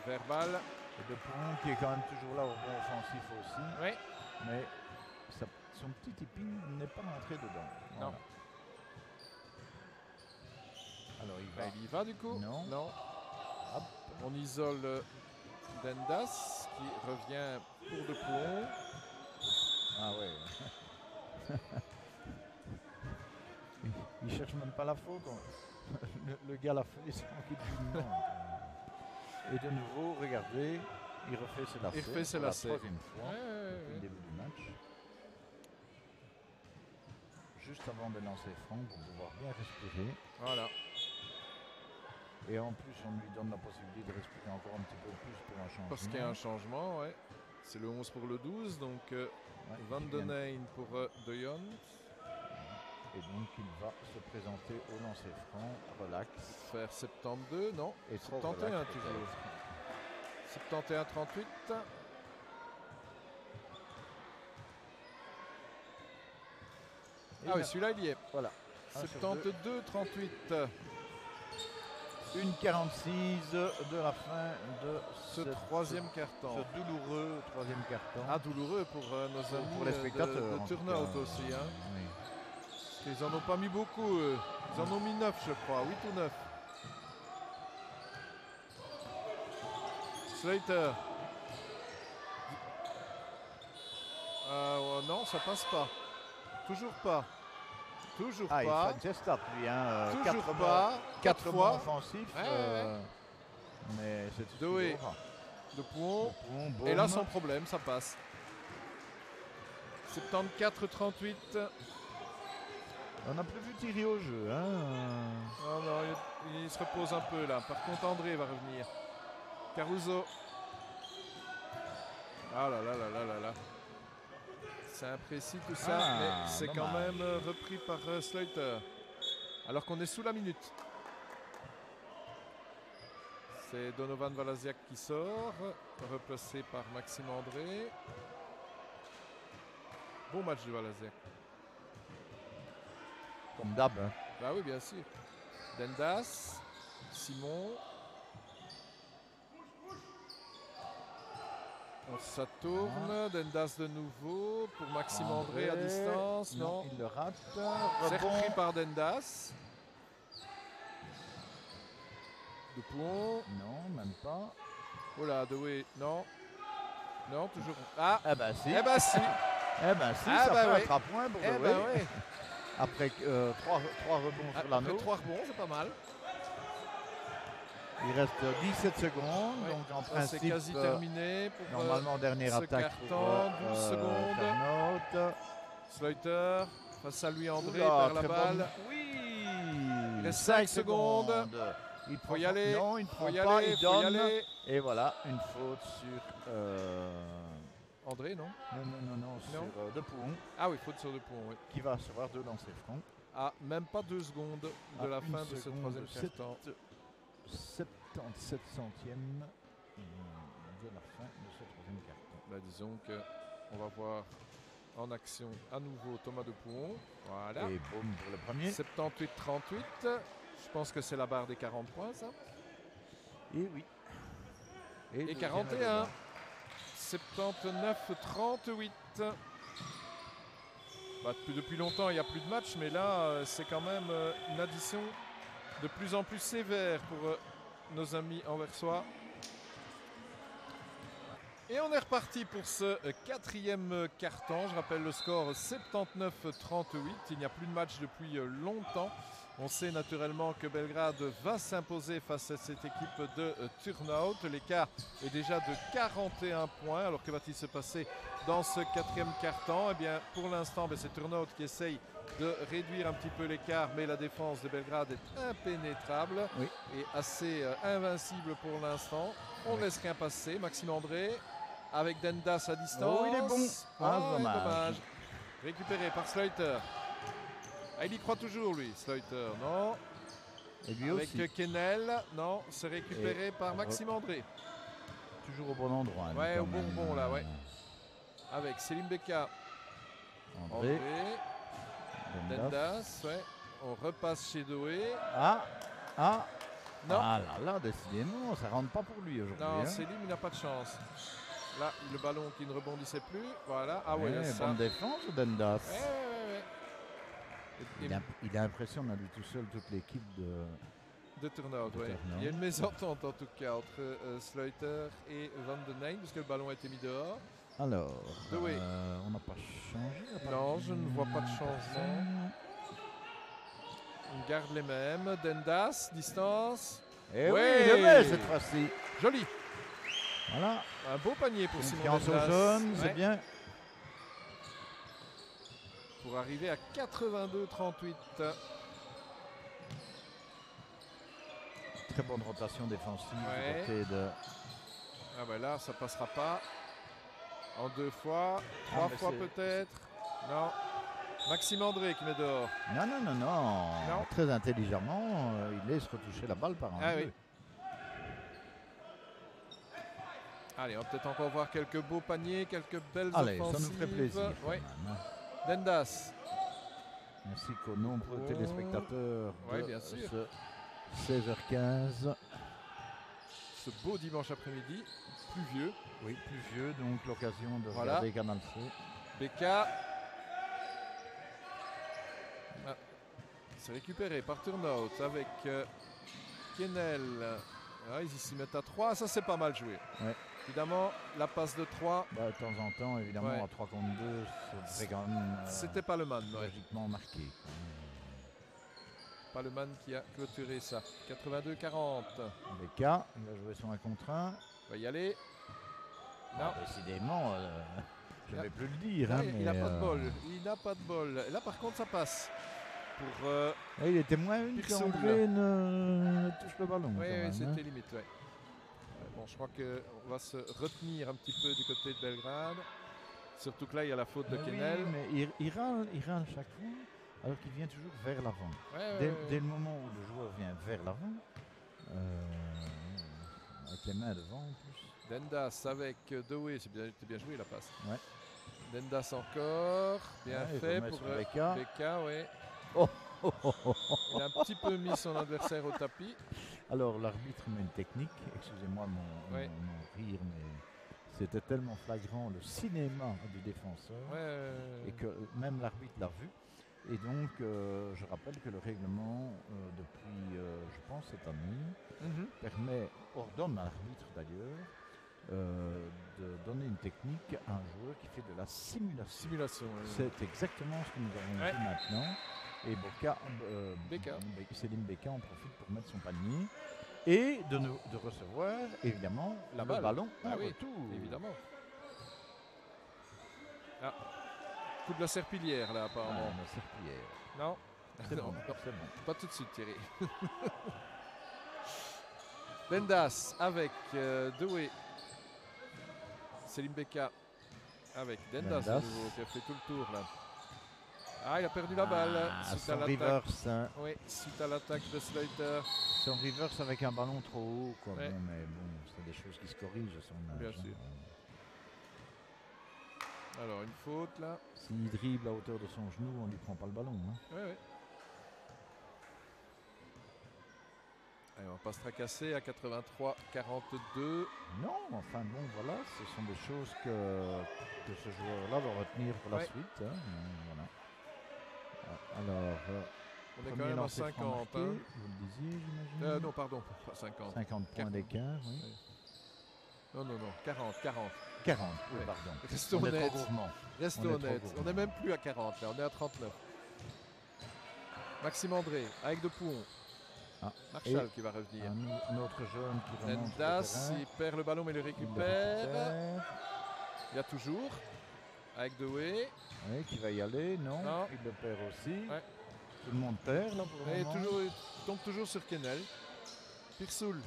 Verbal. Et Depont qui est quand même toujours là au bon offensif aussi. Oui. Mais son petit épine n'est pas rentré dedans. Voilà. Non. Alors il va. Il y va du coup. Non. Hop. On isole Dendas qui revient pour Depont. Ah ouais. Il cherche même pas la faute. Le gars l'a fait sans qu'il dise non. Et de nouveau, regardez, il refait ses lacets. Il refait ses pour la lacets. troisième fois Ouais. au début du match. Juste avant de lancer franc pour pouvoir bien respirer. Voilà. Et en plus, on lui donne la possibilité de respirer encore un petit peu plus pour un changement. Parce qu'il y a un changement, ouais. C'est le 11 pour le 12, donc Van Den Eyne pour De Jong. Et donc il va se présenter au lancer franc, relax. Faire 72, non. Et 71 relax, toujours. peut-être. 71-38. Et Ah oui, celui-là il y est. Voilà. 72-38. 1,46 de la fin de Ce troisième quart-temps. Ce douloureux troisième quart-temps. Ah, douloureux pour nos amis pour les spectateurs. de Turnout aussi. Hein. Oui. Ils en ont pas mis beaucoup, eux. Ils en ont mis 9, je crois. 8 ou 9. Slater. Non, ça passe pas. Toujours pas. Toujours Ah, il pas. fait une stat, lui. Hein. Toujours pas. 4 fois. offensifs. Ouais. Mais c'est Doué. Depont. Et là, sans problème, ça passe. 74-38. On n'a plus vu Thierry au jeu. Hein. Non, il se repose un peu là. Par contre, André va revenir. Caruso. Ah là là là là là là. C'est imprécis tout ça, mais c'est quand même repris par Slater. Alors qu'on est sous la minute. C'est Donovan Valaziak qui sort, replacé par Maxime André. Bon match de Valaziak. Comme d'hab. Hein. Bah oui, bien sûr. Dendas, Simon. Ça tourne, Dendas de nouveau pour Maxime André à distance. Non, il le rate. C'est repris par Dendas. Depont. Non, même pas. Oh là, Doué, non. Non, toujours. Ah, eh ben si. Eh ben si. Eh ben si, Ah ça bah fait oui. un 3 points pour Eh Doué. ben ouais. Après 3 rebonds sur l'anneau. Après 3 rebonds, c'est pas mal. Il reste 17 secondes, Ouais. donc en Ça, principe, c'est quasi terminé pour normalement dernière ce attaque carton, 12 secondes. Turnout. Slater, face à lui André, Oula, perd la très balle. bonne. Oui. Il reste 5 secondes. Il Faut y aller. Non, il ne prend Faut y pas, aller, il faut y donne. aller. Et voilà, une faute sur... André, non? Non, sur Depont, Ah oui, faute sur Depont, oui. qui va recevoir 2 lancers francs. Ah, même pas 2 secondes de À la une fin de ce seconde, troisième quart-temps. 77 centièmes de la fin de ce troisième quart-temps. Bah, disons que on va voir en action à nouveau Thomas Depont. Voilà. Et boum pour le premier. 78-38. Je pense que c'est la barre des 40 points, ça. Et oui. Et 41. 79-38. Bah, depuis longtemps, il n'y a plus de match, mais là, c'est quand même une addition de plus en plus sévère pour nos amis anversois. Et on est reparti pour ce quatrième quart-temps. Je rappelle le score 79-38. Il n'y a plus de match depuis longtemps. On sait naturellement que Belgrade va s'imposer face à cette équipe de Turnout. L'écart est déjà de 41 points. Alors que va-t-il se passer dans ce quatrième quart-temps? Eh bien, pour l'instant, c'est Turnout qui essaye de réduire un petit peu l'écart, mais la défense de Belgrade est impénétrable et assez invincible pour l'instant. On ne laisse rien passer. Maxime André avec Dendas à distance. Oh, il est bon. Dommage. Récupéré par Slater. Ah, il y croit toujours, lui, Slater, non. Et lui avec aussi. Kennel, non, c'est récupéré par Maxime André. Toujours au bon endroit. Ouais, au bon là, ouais. Avec Selim Beka. André. Dendas, ouais. On repasse chez Doué. Non. Ah là, décidément, ça rentre pas pour lui aujourd'hui. Non, hein. Selim, il n'a pas de chance. Là, le ballon qui ne rebondissait plus. Voilà. Ah ouais, Ouais, ça. bonne défense ou Dendas. Ouais. Il a l'impression, on a lui tout seul toute l'équipe De turnout, De ouais. turnout. Il y a une mésentente en tout cas entre Sluiter et Van den Eyck puisque le ballon a été mis dehors. Alors, Doué. on n'a pas changé. à part Non, du- je ne vois pas de changement. On garde les mêmes. Dendas, distance. Eh Ouais. oui, le met cette fois-ci. Joli. Voilà, Un beau panier pour Simon confiance aux Dendas. jeunes, Ouais. c'est bien. Pour arriver à 82-38. Très bonne rotation défensive Ouais. du côté de... Ah ben là, ça passera pas. En 2 fois, 3 mais fois c'est- peut-être. Non. Maxime André qui met dehors. Non. Très intelligemment, il laisse retoucher la balle par un Ah jeu. oui. Allez, on va peut-être encore voir quelques beaux paniers, quelques belles Allez, ça offensives. nous ferait plaisir. quand Ouais. même, hein. Dendas. Ainsi qu'aux nombreux Oh. téléspectateurs Ouais, de bien sûr. ce 16h15. Ce beau dimanche après-midi, pluvieux. Oui, plus vieux, donc l'occasion de Voilà. regarder Canal C. Beka. Ah. C'est récupéré par Turnout avec Kenel. Ah, ils s'y mettent à 3, ça c'est pas mal joué. Ouais. Évidemment, la passe de 3, Bah, de temps en temps, évidemment, Ouais. à 3 contre 2, c'est quand même c'était pas le man. Ouais. logiquement marqué. Pas le man qui a clôturé ça. 82-40. Beka, il va jouer sur un contre 1. Va y aller. Non. Ah, décidément, je ne vais plus le dire. Là, hein, il n'a mais, pas de bol. Il n'a pas de bol. Là, par contre, ça passe. Pour. Il était moins une Pirsoul. qu'André ne touche le ballon. Oui, quand même, c'était hein. limite. Ouais. Bon, je crois qu'on va se retenir un petit peu du côté de Belgrade. Surtout que là, il y a la faute de Oui, Kenel. mais il râle chaque fois, alors qu'il vient toujours vers l'avant. Ouais, Dès le moment où le joueur vient vers l'avant, avec les mains devant en plus. Dendas avec Doué. C'était bien joué la passe. Ouais. Dendas encore. Bien Ouais, il fait remet pour sur Beka. Beka, ouais. Oh. Il a un petit peu mis son adversaire au tapis. Alors l'arbitre met une technique, excusez-moi mon rire, mais c'était tellement flagrant le cinéma du défenseur et que même l'arbitre l'a vu. Et donc je rappelle que le règlement depuis je pense cette année ordonne à l'arbitre d'ailleurs de donner une technique à un joueur qui fait de la simulation. C'est exactement ce que nous avons vu maintenant. Et Selim Beka en profite pour mettre son panier et de recevoir évidemment le ballon en retour. Évidemment. Ah. Coup de la serpillière là apparemment. La serpillière. Non. C'est Non, bon, c'est bon. pas tout de suite Thierry. Dendas avec Doué. Selim Beka avec Dendas de nouveau, qui a fait tout le tour là. Ah, il a perdu la balle suite à l'attaque. Reverse, hein. Oui, suite à l'attaque de Sluiter. Son reverse avec un ballon trop haut, quoi. Ouais. Bon, mais bon, c'est des choses qui se corrigent à son âge. Bien sûr. Alors, une faute là. S'il dribble à hauteur de son genou, on ne lui prend pas le ballon. Hein. Oui. Allez, on va pas se tracasser à 83-42. Non, enfin bon, voilà, ce sont des choses que ce joueur-là va retenir pour la suite. Hein. Voilà. Alors, on est quand même à 50. Marqué, vous le disiez, j'imagine. Non, pardon, pas 50. 50 points d'écart, oui. Non, 40. 40, oui, Ouais. pardon. Restons On est trop honnêtes. gourmand. Restons On est trop honnêtes. gourmand. On n'est même plus à 40 là, on est à 39. Maxime André avec De Pouhon. Marshall qui va revenir. Un autre jeune qui remonte. Dendas, il perd le ballon mais le récupère. Il y a toujours. Avec Doué. Oui, qui va y aller, non. Il le perd aussi. Ouais. Tout le monde perd là pour le moment. Il tombe toujours sur Kenel. Pirsoul.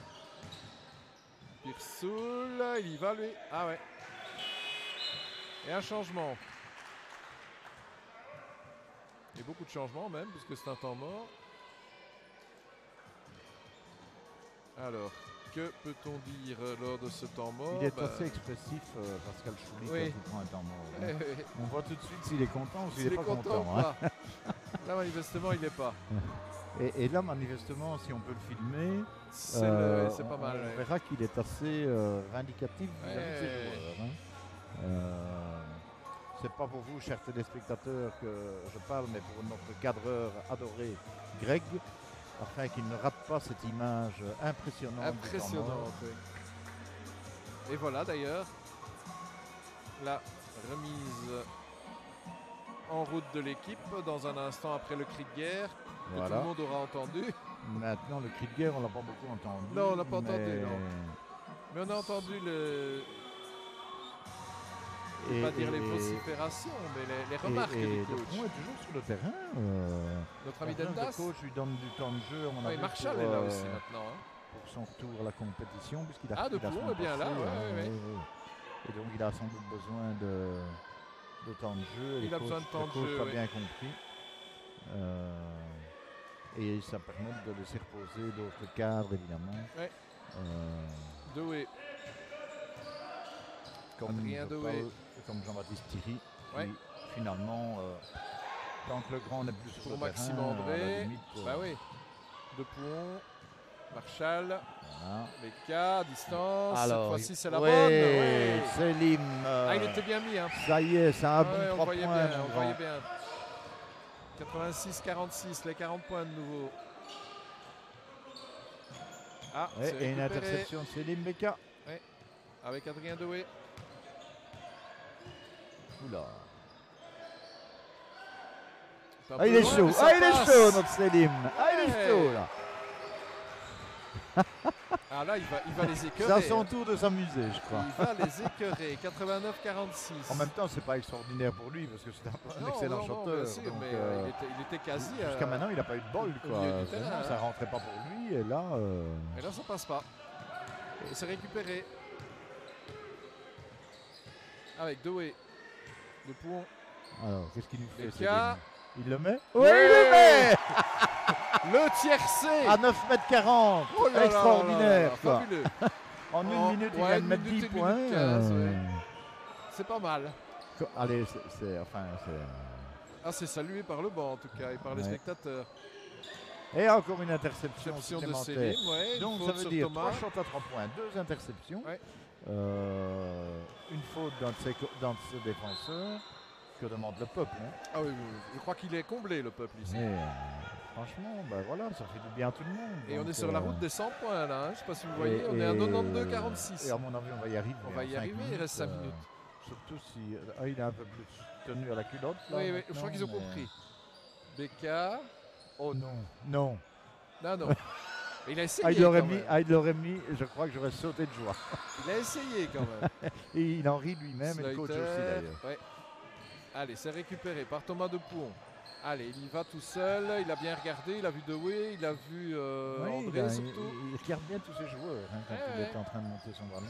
Il y va lui. Ah ouais. Et un changement. Et beaucoup de changements même, puisque c'est un temps mort. Alors, que peut-on dire lors de ce temps mort? Il est assez expressif, Pascal Chouli, quand il prend un temps mort. Ouais. On voit tout de suite s'il est content ou s'il n'est pas content content. ou pas. Là, manifestement, il n'est pas. Et là, manifestement, si on peut le filmer, C'est pas mal. on Ouais. verra qu'il est assez vindicatif vis-à-vis de ses Ouais. joueurs. Hein. C'est pas pour vous, chers téléspectateurs, que je parle, mais pour notre cadreur adoré, Greg, afin qu'il ne rate pas cette image impressionnante. du temps mort. Impressionnant. Oui. Et voilà d'ailleurs la remise en route de l'équipe dans un instant après le cri de guerre que tout Voilà. le monde aura entendu. Maintenant, le cri de guerre, on l'a pas beaucoup entendu. Non, on l'a pas entendu, mais- non. Mais on a entendu le. Je Et, vais pas dire les et- vociférations, mais les remarques et du le coach. Pont est toujours sur le terrain. Notre ami Maintenant, Dendas. le coach lui donne du temps de jeu. À mon Oui, avis, Marshall pour, est là aussi maintenant. Hein. pour son retour à la compétition, puisqu'il a Ah, repris De la Pont semaine est bien là, passée, ouais, hein, ouais, ouais. oui. Et donc, il a sans doute besoin de temps de jeu. Et Il le a besoin de temps le de coach jeu, l'a oui. bien compris. Et ça permet de laisser reposer d'autres cadres, évidemment. Ouais. Euh, comme, Adrien je Doué. parle- comme Jean-Baptiste Thierry, Ouais. qui finalement, tant que le grand n'est plus sur Pour le Maxime terrain, à la André. limite, Bah oui. De Pont. Marshall. voilà. Becca, distance. Cette Alors, fois-ci, c'est la ouais, bonne. Ouais. Selim, Ah, il était bien mis. Hein. ça y est, ça a un Ouais, bon on 3 voyait points. bien, mon on grand. voyait bien. 86-46, les 40 points de nouveau. Ah, Ouais, c'est et une récupéré interception de Selim Beka. avec Adrien Doué. Oula. C'est un Ah, peu il est loin, chaud, mais ça ah, il est passe. chaud, notre Selim. Ah, il est Ouais. chaud, là. Ah là, il va les C'est écœurer. à son hein. tour de s'amuser, je crois. Il va les écœurer. 89-46. En même temps, c'est pas extraordinaire pour lui, parce que c'est un Non, excellent non, non, chanteur. bien sûr, donc, mais il était quasi. jusqu'à maintenant, il n'a pas eu de bol, au quoi. milieu du Vraiment, terrain, ça hein. rentrait pas pour lui, et là... Et là, ça passe pas. Et c'est récupéré. Avec Doué. De Pont. Alors, qu'est-ce qu'il nous fait, Becca. Selim? Il le met? Oui, Oui, il le met. Le tiercé. À 9,40 m. Oh là là là là Extraordinaire, là, quoi. fabuleux. En une Oh, minute, il ouais, vient de une mettre minute, 10 une points. minute 15, ouais. C'est pas mal. Allez, c'est... Enfin, c'est... Ah, c'est salué par le banc en tout cas et par les Ouais. spectateurs. Et encore une interception Exception de supplémentaire. Selim, ouais, une Donc faute ça veut sur dire Thomas. 3 shots à 3 points, 2 interceptions, Ouais. une faute d'un de ses défenseurs. Que demande le peuple, hein. Ah oui, oui, oui. Je crois qu'il est comblé le peuple ici. Mais, franchement, ben voilà, ça fait du bien à tout le monde. Et on Donc, est sur la route des 100 points là, hein. Je sais pas si vous voyez, on est à et 92-46. à mon avis, on va y arriver. On va y en 5 arriver, il reste 5 minutes. Surtout si il est un peu plus tenu à la culotte. Là, Oui, oui, je crois qu'ils ont maintenant, mais- compris. Becca. Oh non, non. Non, non. Mais il a essayé. Ah, il l'aurait quand mis, même. il l'aurait mis, je crois que j'aurais sauté de joie. Il a essayé quand même. Et il en rit lui-même, et le coach aussi Slaughter, d'ailleurs. ouais. Allez, c'est récupéré par Thomas de Pont. Allez, il y va tout seul, il a bien regardé, il a vu Doué, il a vu Oui, André surtout. il regarde bien tous ses joueurs hein, quand Ouais, il ouais. est en train de monter son ballon.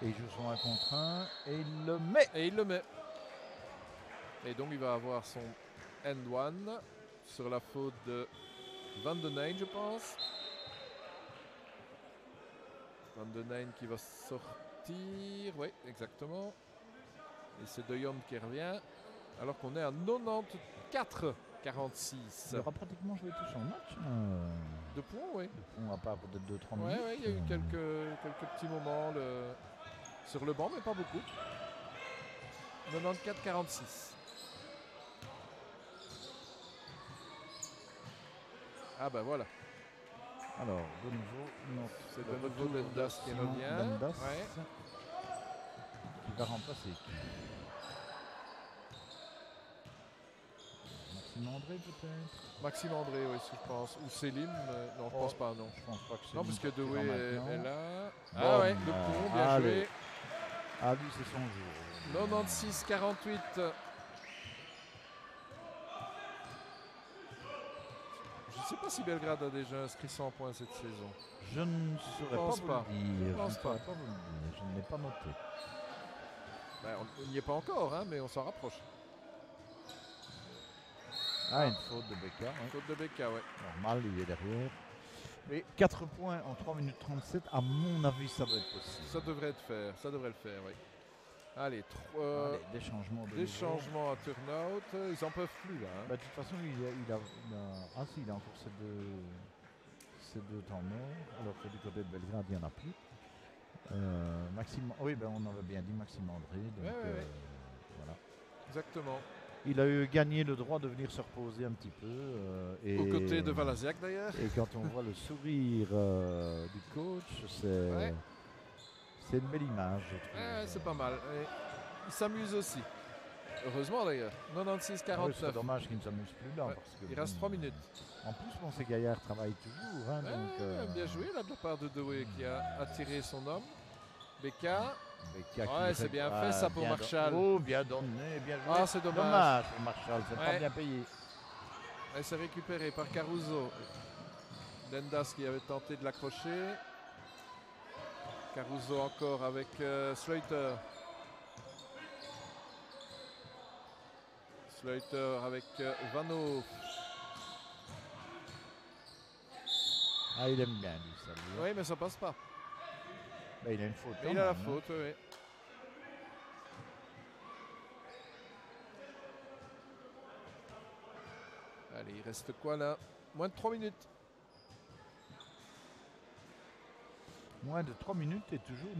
Et il joue son 1 contre 1 et il le met. Et il le met. Et donc il va avoir son end one sur la faute de Van de Nijn, je pense. Van de Nijn qui va sortir. Oui, exactement. Et c'est De Jong qui revient. Alors qu'on est à 94-46. Il aura pratiquement joué tout son match. De points, oui. On va pas peut-être 2-3 Ouais, minutes. ouais, il y a eu quelques petits moments sur le banc, mais pas beaucoup. 94-46. Ah bah voilà, Alors, de nouveau, c'est le de nouveau retour Dendas qui Simon revient. Dendas, Ouais. qui va remplacer qui? Maxime André peut-être? Maxime André, oui, je pense. Ou Selim, non, je Oh, pense pas, non. Je pense pas que c'est Non, lui parce que qui Doué va est maintenant. là. Bon, Ah ouais, le pont, bien allez. joué. Ah lui c'est son jour. 96-48. Je ne sais pas si Belgrade a déjà inscrit 100 points cette saison. Je ne saurais pense pas pas. vous le dire. Je pense ne saurais pas. pas vous le dire. Je ne l'ai pas noté. Ben, on n'y est pas encore, hein, mais on s'en rapproche. Ah, une faute de Becca. Ouais. Faute de Becca, ouais. Normal, il est derrière. Mais 4 points en 3 minutes 37, à mon avis, ça doit être possible. Ça devrait le faire, oui. Allez, Allez, des changements de des nouveau. changements à turn-out. Ils en peuvent plus là. Hein. Bah, de toute façon, ah si, il a encore ces deux temps morts, alors que du côté de Belgrade, il n'y en a plus. Maxime, oui, ben, on avait bien dit Maxime André. Donc, Ouais. voilà. Exactement. Il a eu gagné le droit de venir se reposer un petit peu. Et, Aux côtés de Valaziak d'ailleurs. Et quand on voit le sourire du coach, c'est une belle image, je trouve. Ouais, c'est pas mal. Et il s'amuse aussi. Heureusement d'ailleurs. 96-49. C'est dommage qu'il ne s'amuse plus là. Ouais, Parce que, il reste 3 minutes. En plus, bon, ces gaillards travaillent toujours. Hein, donc, Bien joué là de la part de Doué qui a attiré son homme. Becca. Ouais, c'est bien fait ça pour Marshall. Oh, bien donné, bien joué. Ah, c'est dommage. Dommage pour Marshall, c'est pas bien payé. Elle s'est récupérée par Caruso. Dendas qui avait tenté de l'accrocher. Caruso encore avec Sleuter. Sleuter avec Vano. Ah, il aime bien lui, ça. Lui. Oui, mais ça passe pas. Ben, il a une faute. Il a la faute, oui. Allez, il reste quoi là? Moins de 3 minutes. Moins de 3 minutes et toujours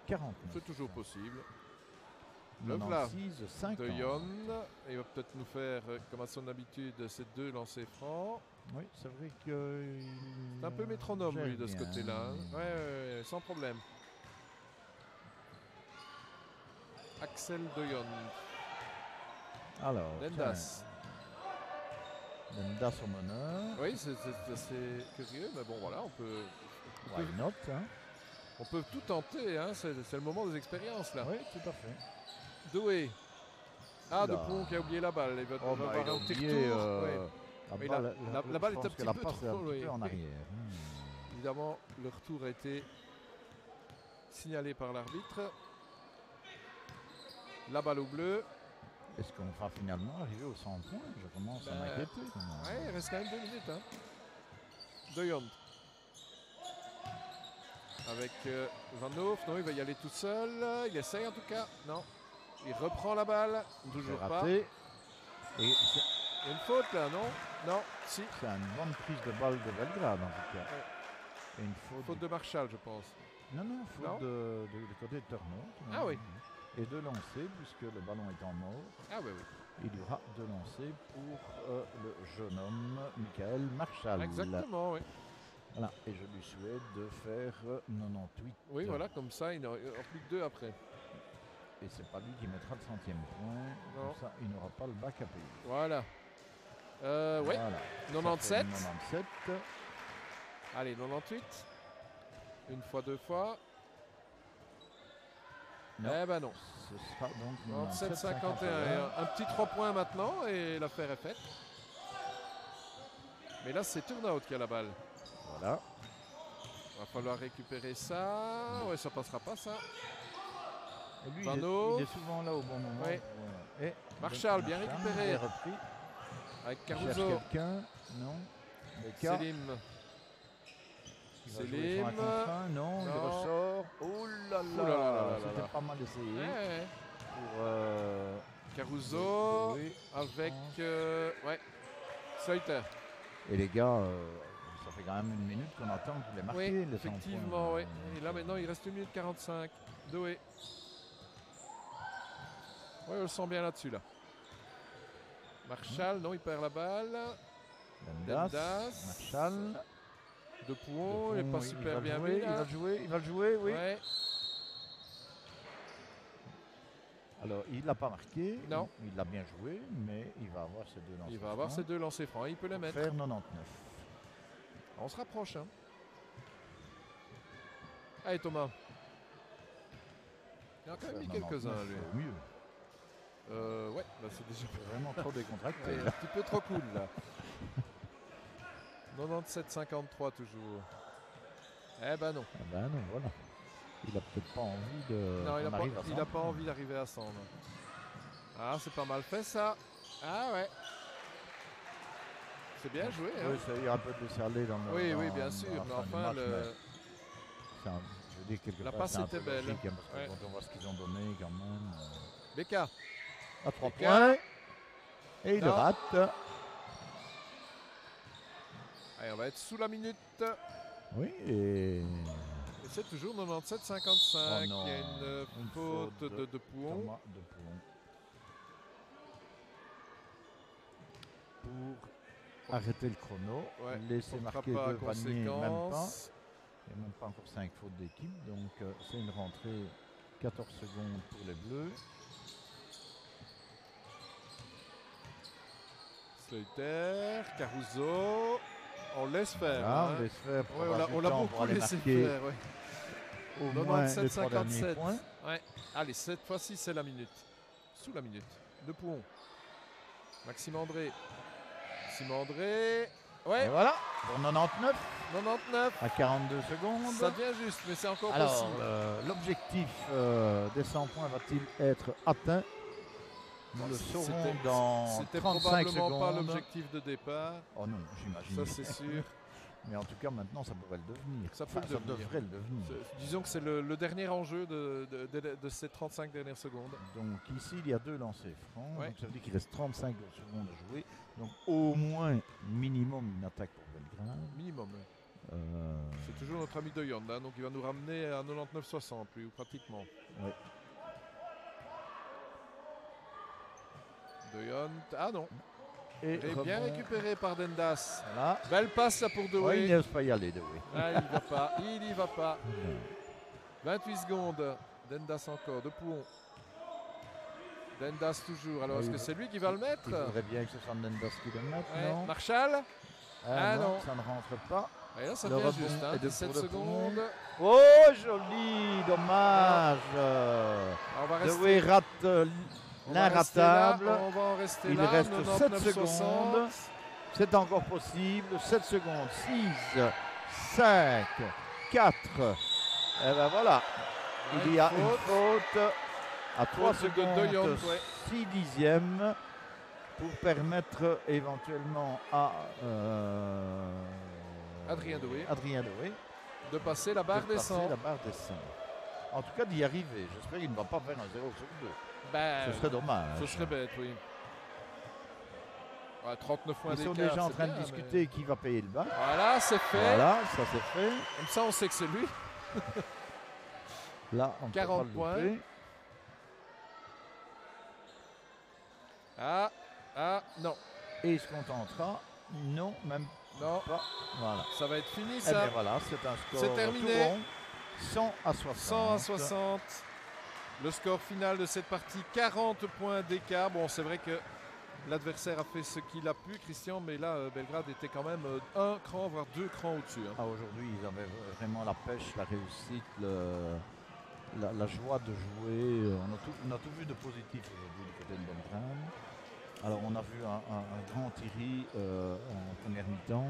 96-49. C'est toujours possible. 96-50. De Jon. Il va peut-être nous faire, comme à son habitude, ces 2 lancers francs. Oui, c'est vrai que. C'est un peu métronome, lui, de ce côté-là. Hein. Ouais, sans problème. Axel De Jon. Alors. Dendas. Dendas au meneur. Oui, c'est assez curieux, mais bon, voilà, on peut. Why not, hein? On peut tout tenter, hein. C'est le moment des expériences, là. Oui, tout à fait. Doué. Ah, Dupont qui a oublié la balle. Il va avoir un petit retour. La balle est un petit peu trop en arrière. Évidemment, le retour a été signalé par l'arbitre. La balle au bleu. Est-ce qu'on va finalement arriver aux 100 points? Je commence à m'inquiéter. Ouais, il reste quand même 2 minutes. Hein. De Jong. Avec Van Hoof. Non, il va y aller tout seul. Il essaye en tout cas. Non. Il reprend la balle. Toujours pas. Et il y a une faute là, non? Non, si. C'est une bonne prise de balle de Belgrade en tout cas. Ouais. Et une faute de Marshall, je pense. Non, faute de côté de Turnout. Ah oui. Et de lancer, puisque le ballon est en mort. Ah oui. Il y aura de lancer pour le jeune homme Michael Marshall. Exactement, oui. Voilà, et je lui souhaite de faire 98. Oui, voilà, comme ça, il n'en aura plus que 2 après. Et c'est pas lui qui mettra le 100e point. Non. Comme ça, il n'aura pas le bac à payer. Voilà. Oui. Voilà. 97. 97. Allez, 98. Une fois, 2 fois. Non. Eh ben non. Ce sera donc 97-51. Un petit 3 points maintenant et l'affaire est faite. Mais là, c'est Turnout qui a la balle. Voilà. Il va falloir récupérer ça. Ouais, ça passera pas ça. Et lui, il est souvent là au bon moment. Oui. Et Marshall, bien récupéré. Repris. Avec Caruso. Quelqu'un. Non. Selim. Selim. Non, il ressort. Oh là là. C'était pas mal essayé. Ouais. Pour Caruso avec Sleuter. Et les gars, ça fait quand même 1 minute qu'on attend que vous les marquez. Oui, effectivement, oui. Et là maintenant, il reste 1 minute 45. Doué. Oui, on le sent bien là-dessus, là. Marshall, non, il perd la balle. Dendas. Marshall. De Pouon, il n'est pas super bien mis. Il va le jouer, oui. Ouais. Alors, il ne l'a pas marqué. Non. Il l'a bien joué, mais il va avoir ses 2 lancers francs. Il va avoir ses 2 lancers francs. Il peut les mettre. Faire 99. On se rapproche. Hein. Allez, Thomas. Il en a quand même mis quelques-uns, lui. Mieux. Ouais, là c'est déjà vraiment trop décontracté. Un petit peu trop cool là. 97-53 toujours. Eh ben non. Ah ben non, voilà. Il a peut-être pas envie de. Non, il n'a pas envie d'arriver à 100. Non. Ah, c'est pas mal fait ça. Ah ouais. C'est bien joué. Oui, hein. il y a un peu de salé dans le. Oui, bien sûr. Mais enfin, je veux dire, quelque La part, passe c'est un était peu belle. logique, hein, parce que Ouais. quand on voit ce qu'ils ont donné, quand même. Becca. À 3 Becca. points. Et il Non. rate. Allez, on va être sous la minute. Oui, et. Et c'est toujours 97-55. Oh non, Il y a une faute de Pouhon. Thomas de Pouhon. Pour arrêter le chrono, Ouais, laisser portera marquer pas deux paniers, même pas. conséquence. Il n'y a même pas encore 5 fautes d'équipe, donc c'est une rentrée 14 secondes pour les Bleus. Slater, Caruso. On laisse faire. Voilà, hein. on laisse faire pour Ouais, avoir on du l'a temps beaucoup pour aller laissé marquer faire. Ouais. au moins les 3 derniers 97-57. points. Ouais. Allez, cette fois-ci, c'est la minute. Sous la minute. De Pouhon. Maxime André. Maxime André. Et Ouais, voilà, pour 99 99. à 42 secondes. Ça devient juste, mais c'est encore Alors, possible. l'objectif des 100 points va-t-il être atteint? Nous le saurons C'était- dans C'était 35 probablement pas secondes. l'objectif de départ. Oh non, j'imagine. Ça, c'est sûr. Mais en tout cas, maintenant, ça pourrait le devenir. Ça peut le ça devenir. devrait le devenir. Disons que c'est le dernier enjeu de ces 35 dernières secondes. Donc ici, il y a 2 lancers francs. Ouais. Donc ça veut dire qu'il reste 35 secondes à jouer. Donc au moins, minimum, une attaque pour Belgrade. Minimum. Euh, C'est toujours notre ami Doyon, hein, donc il va nous ramener à 99-60, lui, ou pratiquement. Ouais. Doyon, ah non, et il est bien rebond. récupéré par Dendas. Voilà. Belle passe là pour Ouais, il Doué. n'ose pas y aller, Doué. Ah, il va pas, il y va pas. 28 secondes, Dendas encore, de Pouhon. Dendas toujours, alors Oui, est-ce que c'est lui qui va le mettre? Il faudrait bien que ce soit Mendes qui le mette, Ouais. non? Marshall. Ah non. Ça ne rentre pas. Et là, ça Le devient rebond juste, hein, est de 17 pour le Pouhon. secondes. Oh, joli, dommage. On va rester, Doué rate on va rester là, l'inratable. on va en rester Il là. reste 7 99-60. secondes. C'est encore possible. 7 secondes. 6, 5, 4. Et ben voilà. Il y a une faute à 3 Faute de secondes, Doyon, ouais. 6 dixièmes pour permettre éventuellement à Adrien Doué. Adrien Doué De passer la barre de des passer 100. la barre des 100. En tout cas d'y arriver. j'espère qu'il ne va pas faire un 0 sur 2. Ben, Ce serait dommage. ce serait bête, oui. Ouais, 39 points Ils sont d'écart, déjà en c'est train de bien, discuter qui va payer le bac. mais- Voilà, c'est fait. Voilà, ça c'est fait. Comme ça, on sait que c'est lui. Là, on ne peut 40 pas le points. louper. Non, Et il se contentera. Non, même non, pas. Voilà. ça va être fini, Et ça. bien voilà, c'est un score C'est terminé. tout rond. 100 à 60. 100 à 60. Le score final de cette partie, 40 points d'écart. Bon, c'est vrai que l'adversaire a fait ce qu'il a pu, Christian, mais là, Belgrade était quand même un cran, voire 2 crans au-dessus. hein. Ah, aujourd'hui, ils avaient vraiment la pêche, la réussite, la joie de jouer. On a tout vu de positif aujourd'hui du côté de Belgrade. Alors, on a vu un grand Thierry en première mi-temps,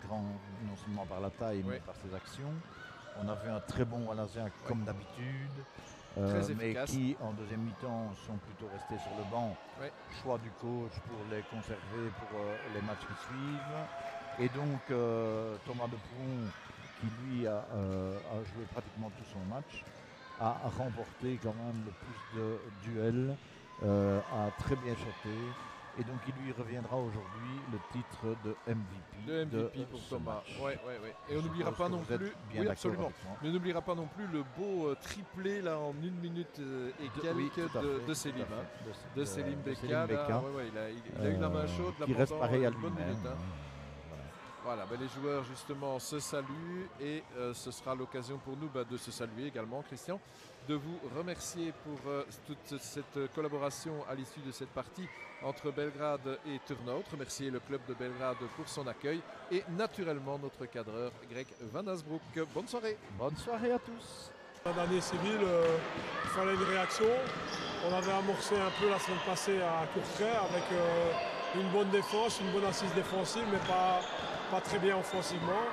grand non seulement par la taille, mais Oui. par ses actions. On a vu un très bon Wallacien comme d'habitude, Très mais efficace. qui en deuxième mi-temps sont plutôt restés sur le banc. Oui. Choix du coach pour les conserver pour les matchs qui suivent. Et donc Thomas de Pouhon, qui lui a joué pratiquement tout son match, a remporté quand même le plus de duels, a très bien shoté. Et donc il lui reviendra aujourd'hui le titre de MVP. Le MVP de pour ce Thomas. match. Ouais. Et on Je n'oubliera suppose pas que non vous êtes plus. bien Oui, d'accord absolument. avec moi. Mais n'oubliera pas non plus le beau triplé là en 1 minute et quelques Oui, tout à fait, de Selim. tout à hein. fait. De Selim de Beka. Selim là, Beka. ouais, il a eu la main chaude là qui reste pendant pareil à une bonne lui-même. minute. hein. Voilà, les joueurs justement se saluent et ce sera l'occasion pour nous de se saluer également, Christian, de vous remercier pour toute cette collaboration à l'issue de cette partie entre Belgrade et Turnhout. Remercier le club de Belgrade pour son accueil et naturellement notre cadreur Greg Van Asbroek. Bonne soirée. Bonne soirée à tous. L'année civile, il fallait une réaction. On avait amorcé un peu la semaine passée à Courtrai avec une bonne défense, une bonne assise défensive, mais pas très bien offensivement.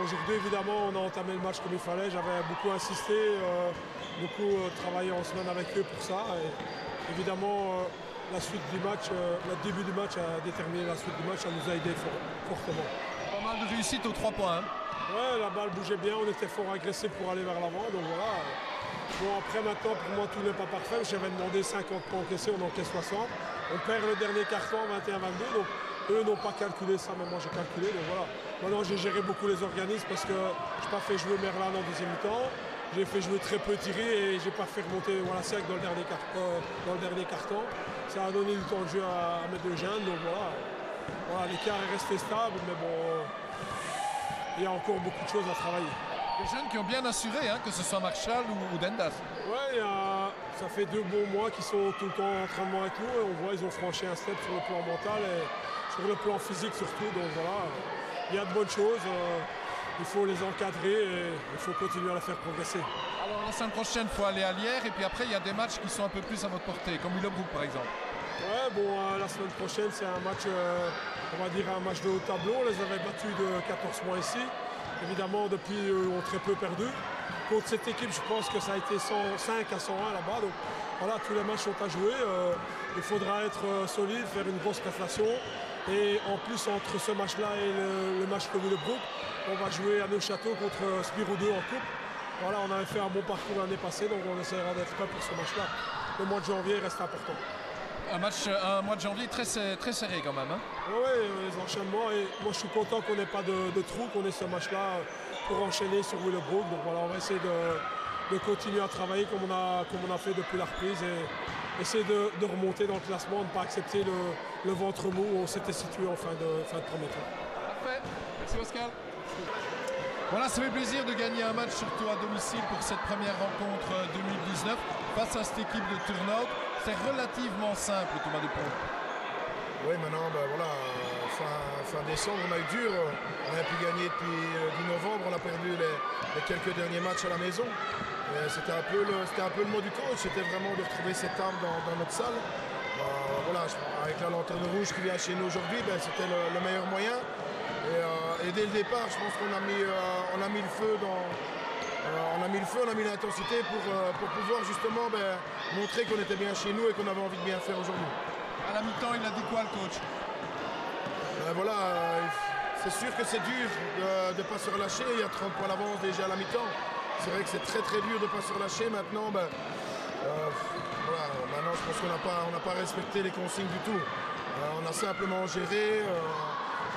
Aujourd'hui, évidemment, on a entamé le match comme il fallait. J'avais beaucoup insisté, beaucoup travaillé en semaine avec eux pour ça. Et évidemment, la suite du match, le début du match a déterminé la suite du match. Ça nous a aidé fortement. Pas mal de réussite aux 3 points. Ouais, la balle bougeait bien, on était fort agressif pour aller vers l'avant, donc voilà. Bon, après maintenant, pour moi, tout n'est pas parfait. J'avais demandé 50 points encaissés, on encaisse 60. On perd le dernier quart-temps, 21-22, donc eux n'ont pas calculé ça, mais moi j'ai calculé, donc voilà. Maintenant, j'ai géré beaucoup les organismes parce que je n'ai pas fait jouer Merlan en deuxième mi-temps. J'ai fait jouer très peu Thierry et j'ai pas fait remonter Wallaciac dans le dernier carton. Ça a donné du temps de jeu à mettre le jeune, donc voilà. Voilà, l'écart est resté stable, mais bon, il y a encore beaucoup de choses à travailler. Les jeunes qui ont bien assuré, hein, que ce soit Marshall ou Dendas. Ouais, ça fait 2 bons mois qu'ils sont tout le temps en entraînement avec nous et on voit qu'ils ont franchi un step sur le plan mental et sur le plan physique surtout. Donc voilà, il y a de bonnes choses. Il faut les encadrer et il faut continuer à les faire progresser. Alors la semaine prochaine, il faut aller à Lierre et puis après, il y a des matchs qui sont un peu plus à votre portée, comme Willebroek par exemple. Ouais, bon, la semaine prochaine, c'est un match, on va dire un match de haut tableau. On les avait battus de 14 mois ici. Évidemment, depuis, ils ont très peu perdu. Contre cette équipe, je pense que ça a été 105 à 101 là-bas. Donc voilà, tous les matchs sont à jouer. Il faudra être solide, faire une grosse prestation. Et en plus, entre ce match-là et le match de Willebroek, on va jouer à Neuchâtel contre Spirou 2 en coupe. Voilà, on avait fait un bon parcours l'année passée, donc on essaiera d'être prêt pour ce match-là. Le mois de janvier reste important. Un mois de janvier très serré quand même. Hein. Oui, les enchaînements. Et moi, je suis content qu'on n'ait pas de trou, qu'on ait ce match-là pour enchaîner sur Willebroek. Donc voilà, on va essayer de continuer à travailler comme on a fait depuis la reprise et essayer de remonter dans le classement, de ne pas accepter le ventre mou où on s'était situé en fin de premier tour. Parfait. Merci Pascal. Voilà, ça fait plaisir de gagner un match, surtout à domicile pour cette première rencontre 2019 face à cette équipe de Turnhout. C'est relativement simple, Thomas Dupont. Oui, maintenant, ben voilà, fin décembre, on a eu dur. On a pu gagner depuis 10 novembre. On a perdu les quelques derniers matchs à la maison. C'était un peu le mot du coach. C'était vraiment de retrouver cette âme dans notre salle. Voilà, avec la lanterne rouge qui vient chez nous aujourd'hui, ben, c'était le meilleur moyen. Et dès le départ, je pense qu'on a mis le feu on a mis l'intensité pour pouvoir justement montrer qu'on était bien chez nous et qu'on avait envie de bien faire aujourd'hui. À la mi-temps, il a dit quoi le coach? Voilà, c'est sûr que c'est dur de ne pas se relâcher. Il y a 30 points d'avance déjà à la mi-temps. C'est vrai que c'est très très dur de ne pas se relâcher. Maintenant, voilà, maintenant je pense qu'on n'a pas respecté les consignes du tout. On a simplement géré.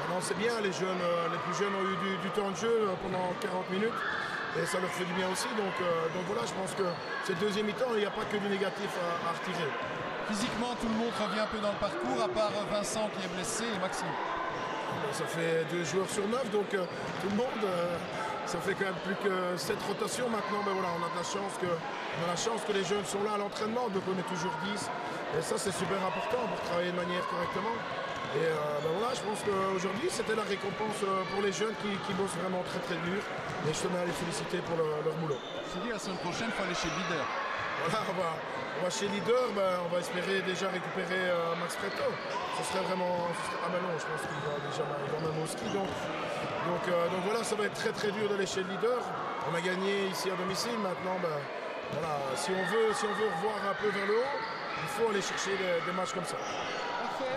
Maintenant c'est bien, les plus jeunes ont eu du temps de jeu pendant 40 minutes. Et ça leur fait du bien aussi. Donc voilà, je pense que cette deuxième mi-temps, il n'y a pas que du négatif à retirer. Physiquement, tout le monde revient un peu dans le parcours, à part Vincent qui est blessé et Maxime. Ça fait 2 joueurs sur 9, donc tout le monde, ça fait quand même plus que 7 rotations maintenant. Ben voilà, on a la chance que les jeunes sont là à l'entraînement, donc on est toujours 10. Et ça, c'est super important pour travailler de manière correctement. Et voilà, je pense qu'aujourd'hui, c'était la récompense pour les jeunes qui bossent vraiment très très dur. Et je tenais à les féliciter pour leur boulot. Je dis, la semaine prochaine, il faut aller chez le leader. Voilà, on va chez Leader, on va espérer déjà récupérer Max Preto. Ce serait vraiment... Ah ben non, je pense qu'il va même au ski. Donc voilà, ça va être très très dur d'aller chez le Leader. On a gagné ici à domicile, maintenant, voilà, si on veut revoir un peu vers le haut, il faut aller chercher des matchs comme ça. Parfait.